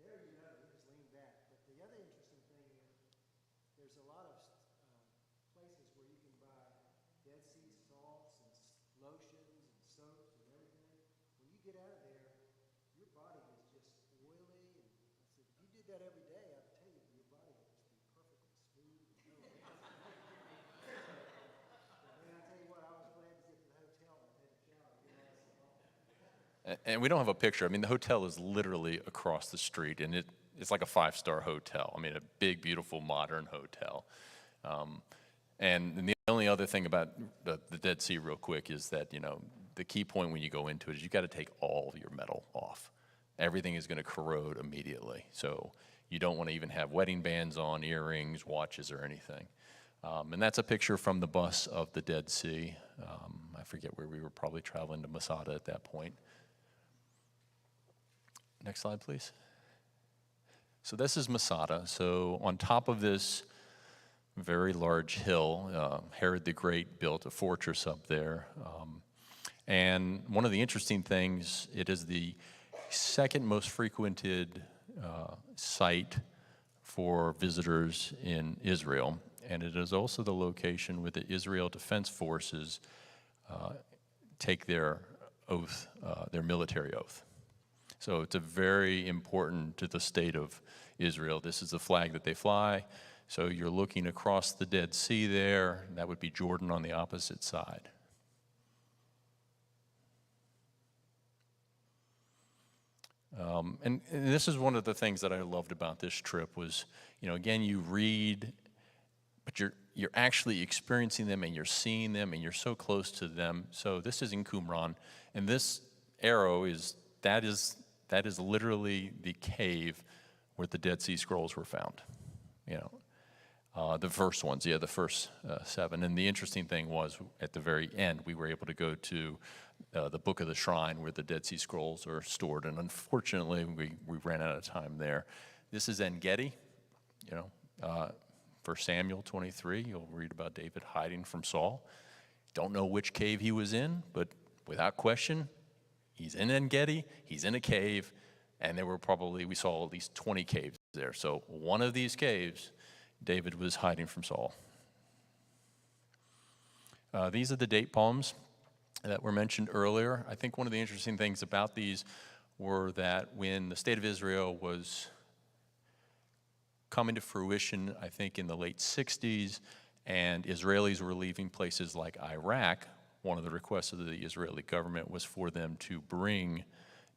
There you just lean back. But the other interesting thing is there's a lot of places where you can buy Dead Sea salts and lotions and soaps and everything. When you get out of there, your body is just oily. And I said, if you did that every day, I'd tell you your body would just be perfectly smooth. Man, I tell you what, I was glad to get to the hotel and take a shower and get out of the
And we don't have a picture. I mean, the hotel is literally across the street, and it's like a 5-star hotel. I mean, a big, beautiful, modern hotel. And the only other thing about the Dead Sea real quick is that, the key point when you go into it is you got to take all of your metal off. Everything is going to corrode immediately. So you don't want to even have wedding bands on, earrings, watches, or anything. And that's a picture from the bus of the Dead Sea. I forget where we were, probably traveling to Masada at that point. Next slide, please. So this is Masada. So on top of this very large hill, Herod the Great built a fortress up there. And one of the interesting things, it is the second most frequented site for visitors in Israel. And it is also the location where the Israel Defense Forces take their oath, their military oath. So it's a very important to the state of Israel. This is the flag that they fly. So you're looking across the Dead Sea there. That would be Jordan on the opposite side. And this is one of the things that I loved about this trip was, again, you read, but you're actually experiencing them and you're seeing them and you're so close to them. So this is in Qumran, and this arrow that is literally the cave where the Dead Sea Scrolls were found. The first ones, the first 7. And the interesting thing was, at the very end, we were able to go to the Book of the Shrine where the Dead Sea Scrolls are stored. And unfortunately, we ran out of time there. This is En-Gedi, 1 Samuel 23. You'll read about David hiding from Saul. Don't know which cave he was in, but without question, he's in En-Gedi, he's in a cave, and we saw at least 20 caves there. So one of these caves, David was hiding from Saul. These are the date palms that were mentioned earlier. I think one of the interesting things about these were that when the state of Israel was coming to fruition, I think in the late 60s, and Israelis were leaving places like Iraq, one of the requests of the Israeli government was for them to bring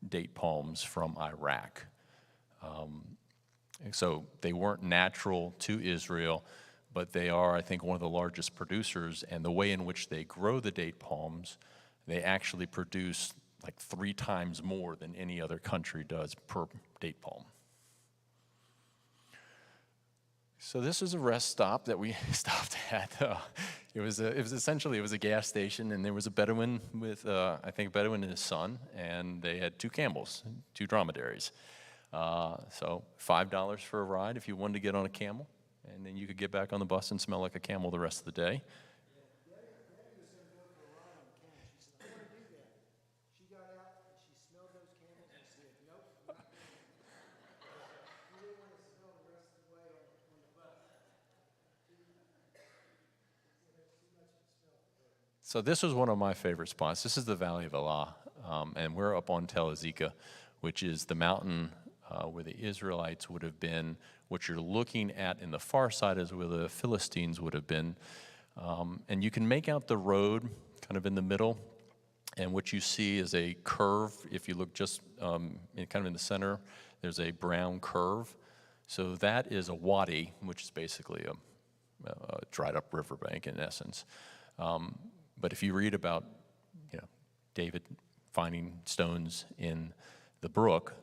date palms from Iraq. So they weren't natural to Israel, but they are, I think, one of the largest producers, and the way in which they grow the date palms, they actually produce like 3 times more than any other country does per date palm. So this is a rest stop that we stopped at. It was essentially a gas station, and there was a Bedouin with, I think, a Bedouin and his son, and they had 2 camels, 2 dromedaries. So $5 for a ride if you wanted to get on a camel, and then you could get back on the bus and smell like a camel the rest of the day.
Daddy was going to go for a ride on the camel. She said, I want to do that. She got out and she smelled those camels and said, nope, I'm not doing it. She didn't want to smell the rest of the way on the bus.
So this was one of my favorite spots. This is the Valley of Elah, and we're up on Tel Azekah, which is the mountain where the Israelites would have been. What you're looking at in the far side is where the Philistines would have been. And you can make out the road kind of in the middle, and what you see is a curve. If you look just kind of in the center, there's a brown curve. So that is a wadi, which is basically a dried up riverbank in essence. But if you read about, David finding stones in the brook,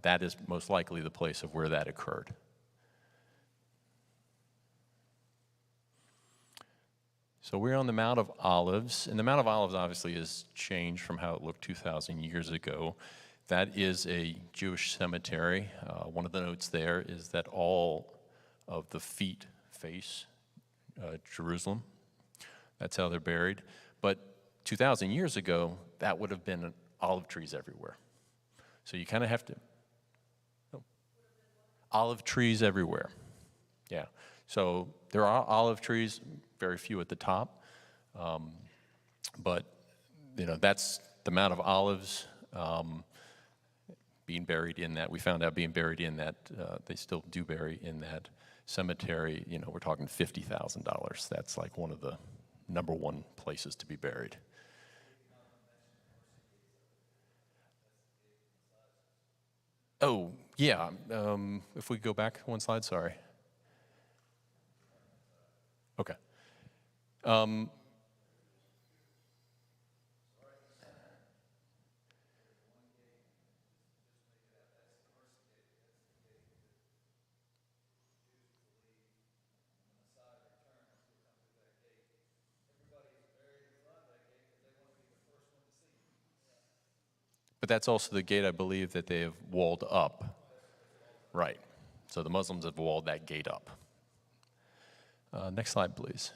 that is most likely the place of where that occurred. So we're on the Mount of Olives, and the Mount of Olives obviously has changed from how it looked 2,000 years ago. That is a Jewish cemetery. One of the notes there is that all of the feet face Jerusalem. That's how they're buried. But 2,000 years ago, that would have been olive trees everywhere. So you kind of have to, olive trees everywhere. Yeah. So there are olive trees, very few at the top. But, that's the Mount of Olives. Being buried in that, we found out being buried in that, they still do bury in that cemetery, we're talking $50,000. That's like one of the number one places to be buried. Oh, yeah, if we go back one slide, sorry. Okay. But that's also the gate, I believe, that they have walled up. Right. So the Muslims have walled that gate up. Next slide, please.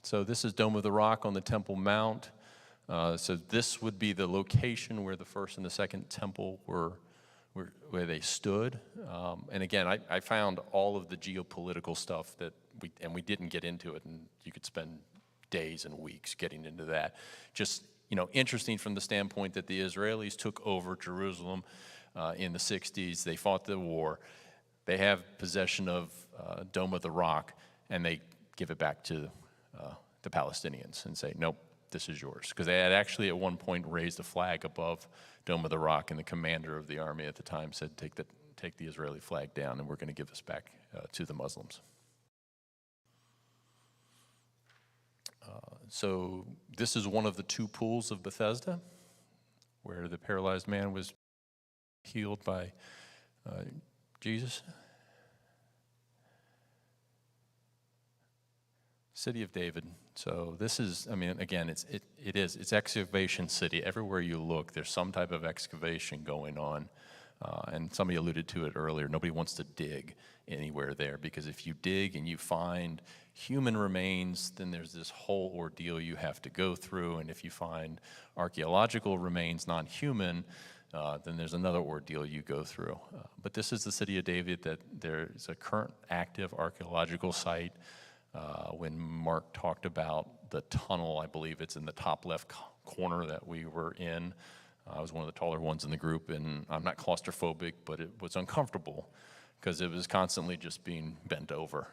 So this is Dome of the Rock on the Temple Mount. So this would be the location where the first and the second temple were where they stood. And again, I found all of the geopolitical stuff that we didn't get into it, and you could spend days and weeks getting into that. Just, interesting from the standpoint that the Israelis took over Jerusalem in the 60s. They fought the war. They have possession of Dome of the Rock, and they give it back to the Palestinians and say, nope, this is yours. Because they had actually at one point raised a flag above Dome of the Rock, and the commander of the army at the time said, take the Israeli flag down, and we're going to give this back to the Muslims. So this is one of the two pools of Bethesda, where the paralyzed man was healed by Jesus. City of David. So this is, again, it's excavation city. Everywhere you look, there's some type of excavation going on. And somebody alluded to it earlier. Nobody wants to dig anywhere there, because if you dig and you find human remains, then there's this whole ordeal you have to go through. And if you find archaeological remains, non-human, then there's another ordeal you go through. But this is the city of David, that there's a current active archaeological site. When Mark talked about the tunnel, I believe it's in the top left corner that we were in. I was one of the taller ones in the group, and I'm not claustrophobic, but it was uncomfortable because it was constantly just being bent over.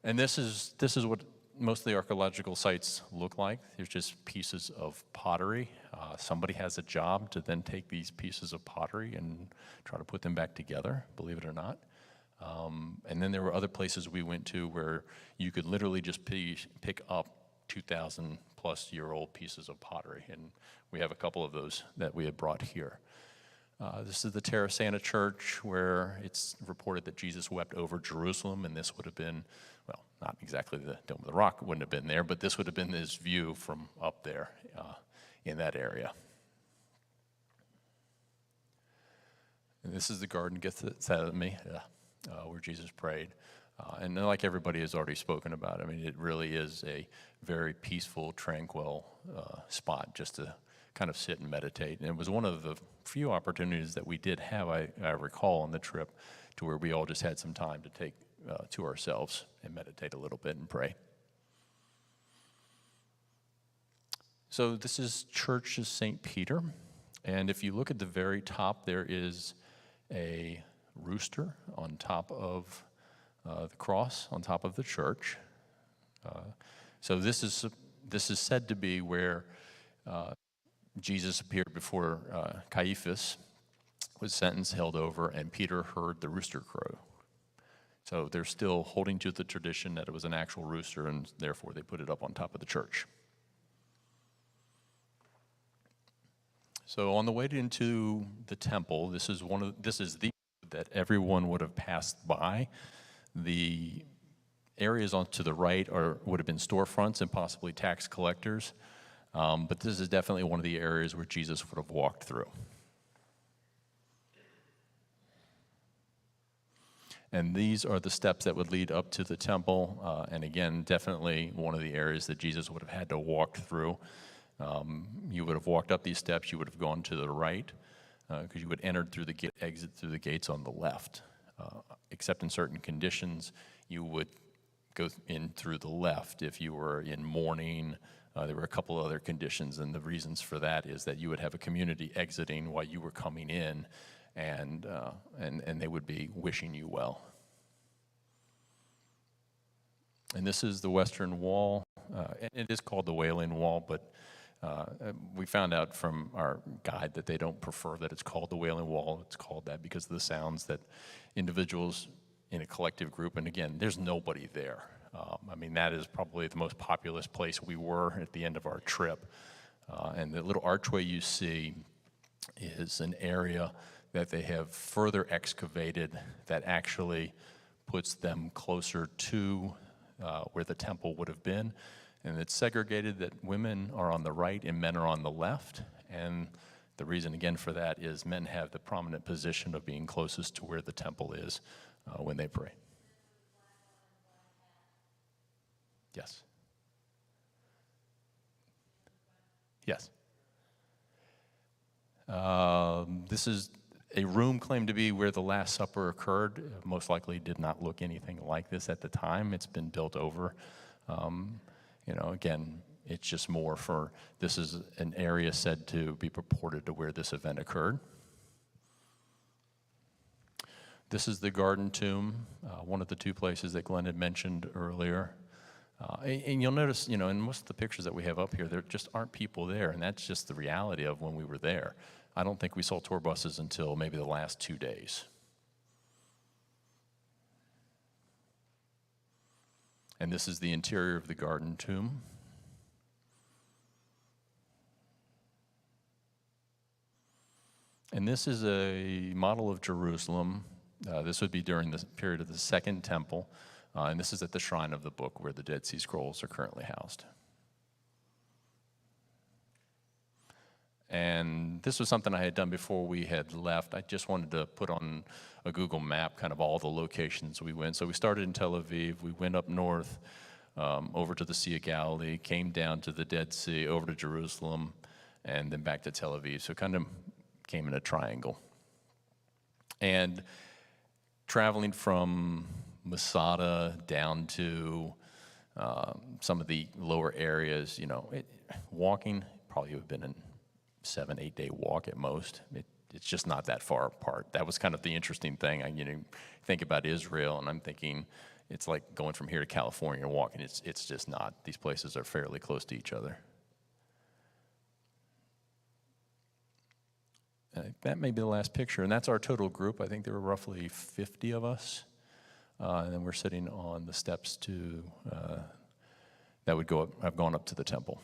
And this is what most of the archaeological sites look like. There's just pieces of pottery. Somebody has a job to then take these pieces of pottery and try to put them back together, believe it or not. And then there were other places we went to where you could literally just pick up 2,000 plus year old pieces of pottery. And we have a couple of those that we had brought here. This is the Terrasana Church, where it's reported that Jesus wept over Jerusalem, and this would have been, well, not exactly the Dome of the Rock wouldn't have been there, but this would have been his view from up there in that area. And this is the Garden Gethsemane, where Jesus prayed. And like everybody has already spoken about, it really is a very peaceful, tranquil spot just to kind of sit and meditate. And it was one of the few opportunities that we did have, I recall, on the trip, to where we all just had some time to take to ourselves and meditate a little bit and pray. So this is Church of St. Peter. And if you look at the very top, there is a rooster on top of the cross, on top of the church. So this is said to be where Jesus appeared before Caiaphas was sentenced, held over, and Peter heard the rooster crow. So they're still holding to the tradition that it was an actual rooster, and therefore they put it up on top of the church. So on the way into the temple, this is the that everyone would have passed by. The areas on to the right would have been storefronts and possibly tax collectors. But this is definitely one of the areas where Jesus would have walked through. And these are the steps that would lead up to the temple. And again, definitely one of the areas that Jesus would have had to walk through. You would have walked up these steps, you would have gone to the right, because you would enter through the gate, exit through the gates on the left. Except in certain conditions, you would go in through the left. If you were in mourning, there were a couple other conditions, and the reasons for that is that you would have a community exiting while you were coming in, and they would be wishing you well. And this is the western wall. And it is called the Wailing Wall, but we found out from our guide that they don't prefer that it's called the Wailing Wall. It's called that because of the sounds that individuals in a collective group, and again, there's nobody there. I mean, that is probably the most populous place we were at the end of our trip. And the little archway you see is an area that they have further excavated that actually puts them closer to where the temple would have been. And it's segregated that women are on the right and men are on the left. And the reason, again, for that is men have the prominent position of being closest to where the temple is when they pray. Yes. Yes. This is a room claimed to be where the Last Supper occurred. Most likely did not look anything like this at the time. It's been built over. Again, it's just more for, this is an area said to be purported to where this event occurred. This is the garden tomb, one of the two places that Glenn had mentioned earlier. And you'll notice, in most of the pictures that we have up here, there just aren't people there, and that's just the reality of when we were there. I don't think we saw tour buses until maybe the last 2 days. And this is the interior of the garden tomb. And this is a model of Jerusalem. This would be during the period of the Second Temple. And this is at the Shrine of the Book where the Dead Sea Scrolls are currently housed. And this was something I had done before we had left. I just wanted to put on a Google map kind of all the locations we went. So we started in Tel Aviv, we went up north, over to the Sea of Galilee, came down to the Dead Sea, over to Jerusalem, and then back to Tel Aviv. So kind of came in a triangle. And traveling from Masada down to some of the lower areas, walking probably would have been a 7-8 day walk at most. It's just not that far apart. That was kind of the interesting thing. I think about Israel, and I'm thinking it's like going from here to California and walking. It's just not. These places are fairly close to each other. That may be the last picture, and that's our total group. I think there were roughly 50 of us. And then we're sitting on the steps that would have gone up to the temple.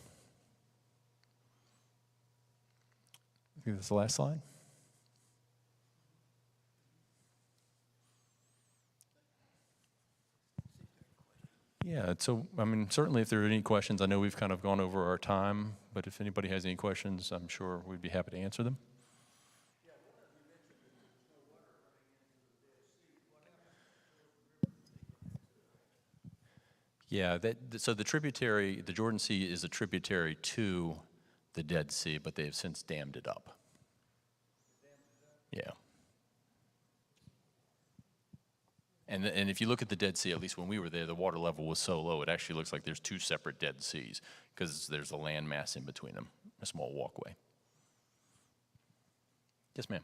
I think that's the last slide. Yeah, so, certainly if there are any questions, I know we've kind of gone over our time, but if anybody has any questions, I'm sure we'd be happy to answer them. Yeah, so the tributary, the Jordan Sea is a tributary to the Dead Sea, but they have since dammed it up. Yeah. And if you look at the Dead Sea, at least when we were there, the water level was so low, it actually looks like there's two separate Dead Seas because there's a land mass in between them, a small walkway. Yes, ma'am.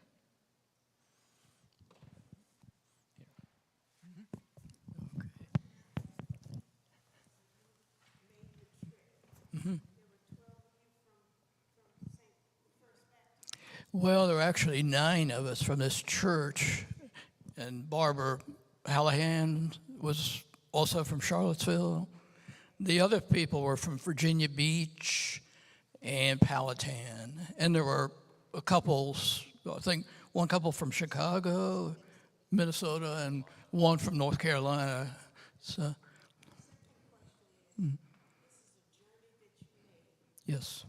Well, there were actually 9 of us from this church, and Barbara Hallahan was also from Charlottesville. The other people were from Virginia Beach and Powhatan, and there were a couples, I think one couple from Chicago, Minnesota, and one from North Carolina. So Yes.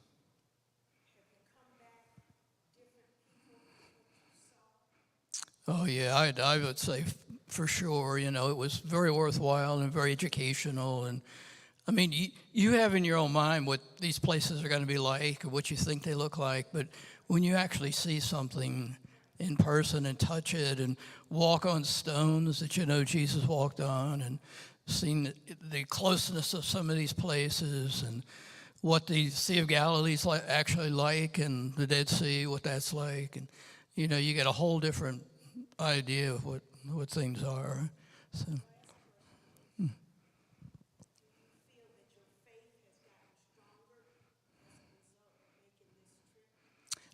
Oh, yeah, I would say for sure, it was very worthwhile and very educational. And I mean, you have in your own mind what these places are going to be like or what you think they look like. But when you actually see something in person and touch it and walk on stones that Jesus walked on and seen the closeness of some of these places and what the Sea of Galilee is actually like and the Dead Sea, what that's like. And, you get a whole different idea of what things are. So.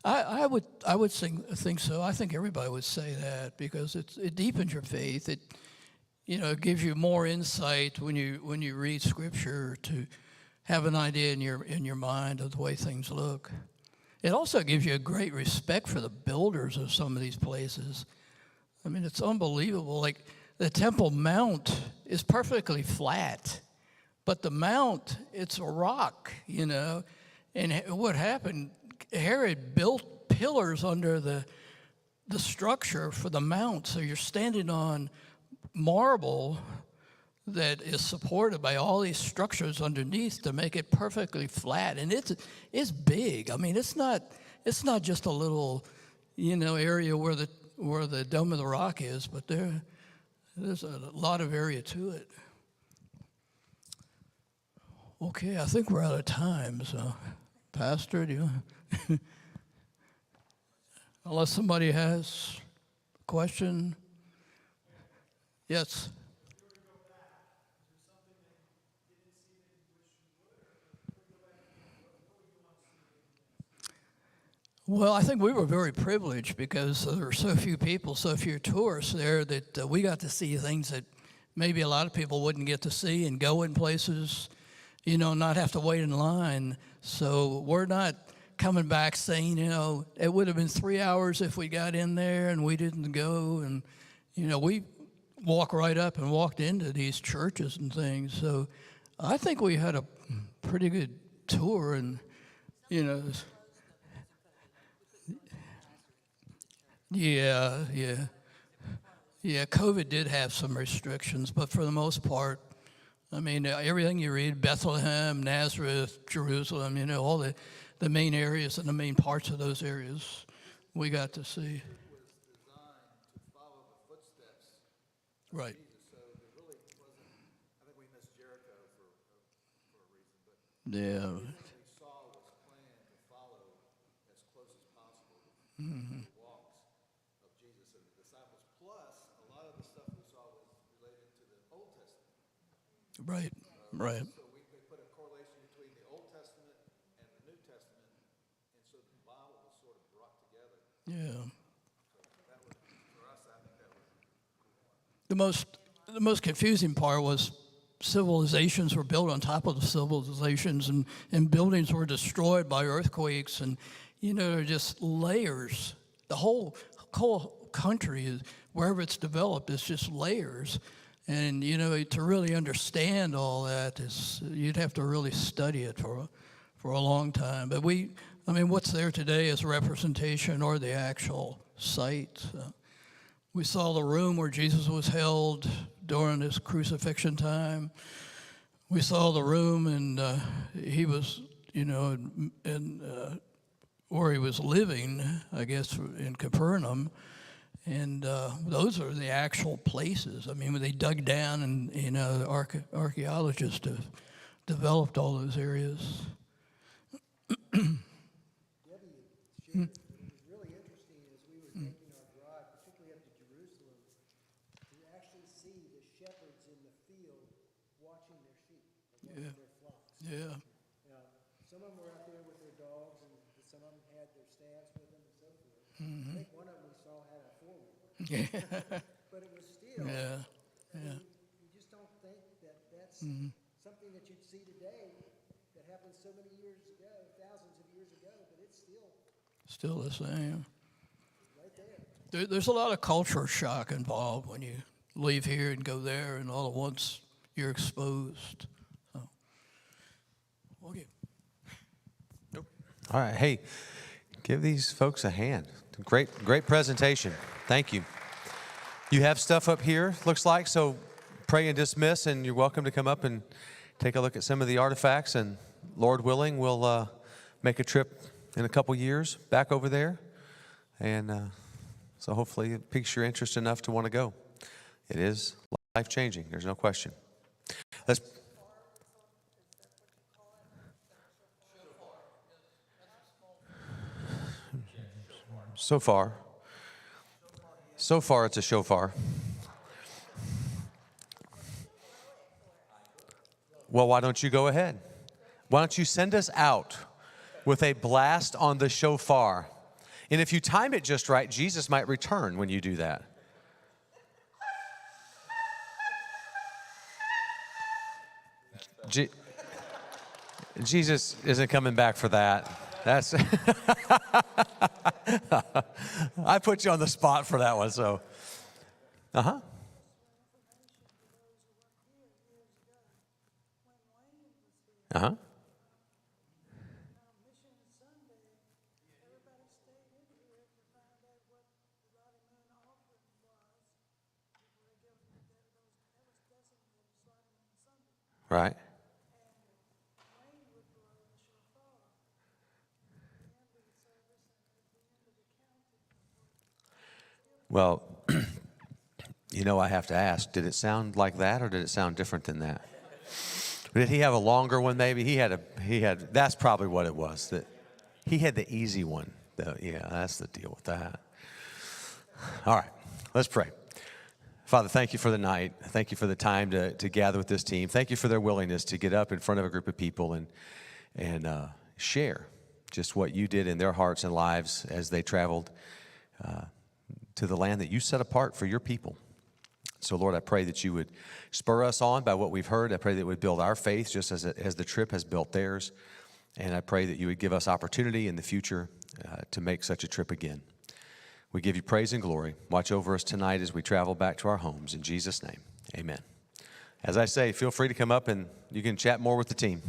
I would think so. I think everybody would say that because it deepens your faith. It gives you more insight when you read Scripture to have an idea in your mind of the way things look. It also gives you a great respect for the builders of some of these places. I mean, it's unbelievable. Like the Temple Mount is perfectly flat, but the mount, it's a rock, And what happened? Herod built pillars under the structure for the mount, so you're standing on marble that is supported by all these structures underneath to make it perfectly flat, and it's big. I mean, it's not just a little, area where the Dome of the Rock is, but there's a lot of area to it. Okay, I think we're out of time, so Pastor, do you? Unless somebody has a question. Yes. Well, I think we were very privileged because there were so few people, so few tourists there that we got to see things that maybe a lot of people wouldn't get to see and go in places, not have to wait in line. So we're not coming back saying, it would have been 3 hours if we got in there and we didn't go. And, we walked right up and walked into these churches and things. So I think we had a pretty good tour and, Yeah, COVID did have some restrictions, but for the most part, I mean, everything you read, Bethlehem, Nazareth, Jerusalem, all the main areas and the main parts of those areas we got to see.
It was designed to follow the footsteps of
Right.
Jesus, so there really wasn't, I think we missed Jericho for a reason, but
Yeah.
everything we saw was planned to follow as close as possible the walks of Jesus and the disciples. Plus, a lot of the stuff we saw was related to the Old Testament.
Right. Right.
So we put a correlation between the Old Testament and the New Testament, and so the Bible was sort of brought together.
Yeah.
So that was, for us, I think that was
The most confusing part was civilizations were built on top of the civilizations, and buildings were destroyed by earthquakes, and they're just layers. The whole country is, wherever it's developed, it's just layers. And to really understand all that you'd have to really study it for a long time. But what's there today is representation or the actual site. We saw the room where Jesus was held during his crucifixion time. We saw the room, and he was, where he was living, I guess, in Capernaum. And those are the actual places. I mean, when they dug down, and the archaeologists have developed all those areas.
Debbie shared, what was really interesting as we were making our drive, particularly up to Jerusalem, to actually see the shepherds in the field watching their sheep, or watching their flocks.
Yeah.
Some of them were out there with their dogs, and some of them had their staffs with them and so forth. I think one of them we saw had a four-wheeler.
Yeah.
But it was still,
Yeah.
you just don't think that that's something that you'd see today that happened so many years ago, thousands of years ago, but it's
Still the same.
right there.
There's a lot of culture shock involved when you leave here and go there, and all at once you're exposed. So, Okay.
All right, hey, give these folks a hand. Great presentation. Thank you. You have stuff up here, looks like, so pray and dismiss, and you're welcome to come up and take a look at some of the artifacts, and Lord willing, we'll make a trip in a couple years back over there, and so hopefully it piques your interest enough to want to go. It is life-changing, there's no question. Let's... So far, it's a shofar. Well, why don't you go ahead? Why don't you send us out with a blast on the shofar? And if you time it just right, Jesus might return when you do that. Jesus isn't coming back for that. That's I put you on the spot for that one, so. Uh-huh. Uh-huh. Right. Well, I have to ask, did it sound like that or did it sound different than that? Did he have a longer one maybe? He had, that's probably what it was. That he had the easy one. Yeah, that's the deal with that. All right, let's pray. Father, thank you for the night. Thank you for the time to gather with this team. Thank you for their willingness to get up in front of a group of people and share just what you did in their hearts and lives as they traveled to the land that you set apart for your people. So, Lord, I pray that you would spur us on by what we've heard. I pray that it would build our faith just as the trip has built theirs. And I pray that you would give us opportunity in the future to make such a trip again. We give you praise and glory. Watch over us tonight as we travel back to our homes. In Jesus' name, amen. As I say, feel free to come up and you can chat more with the team.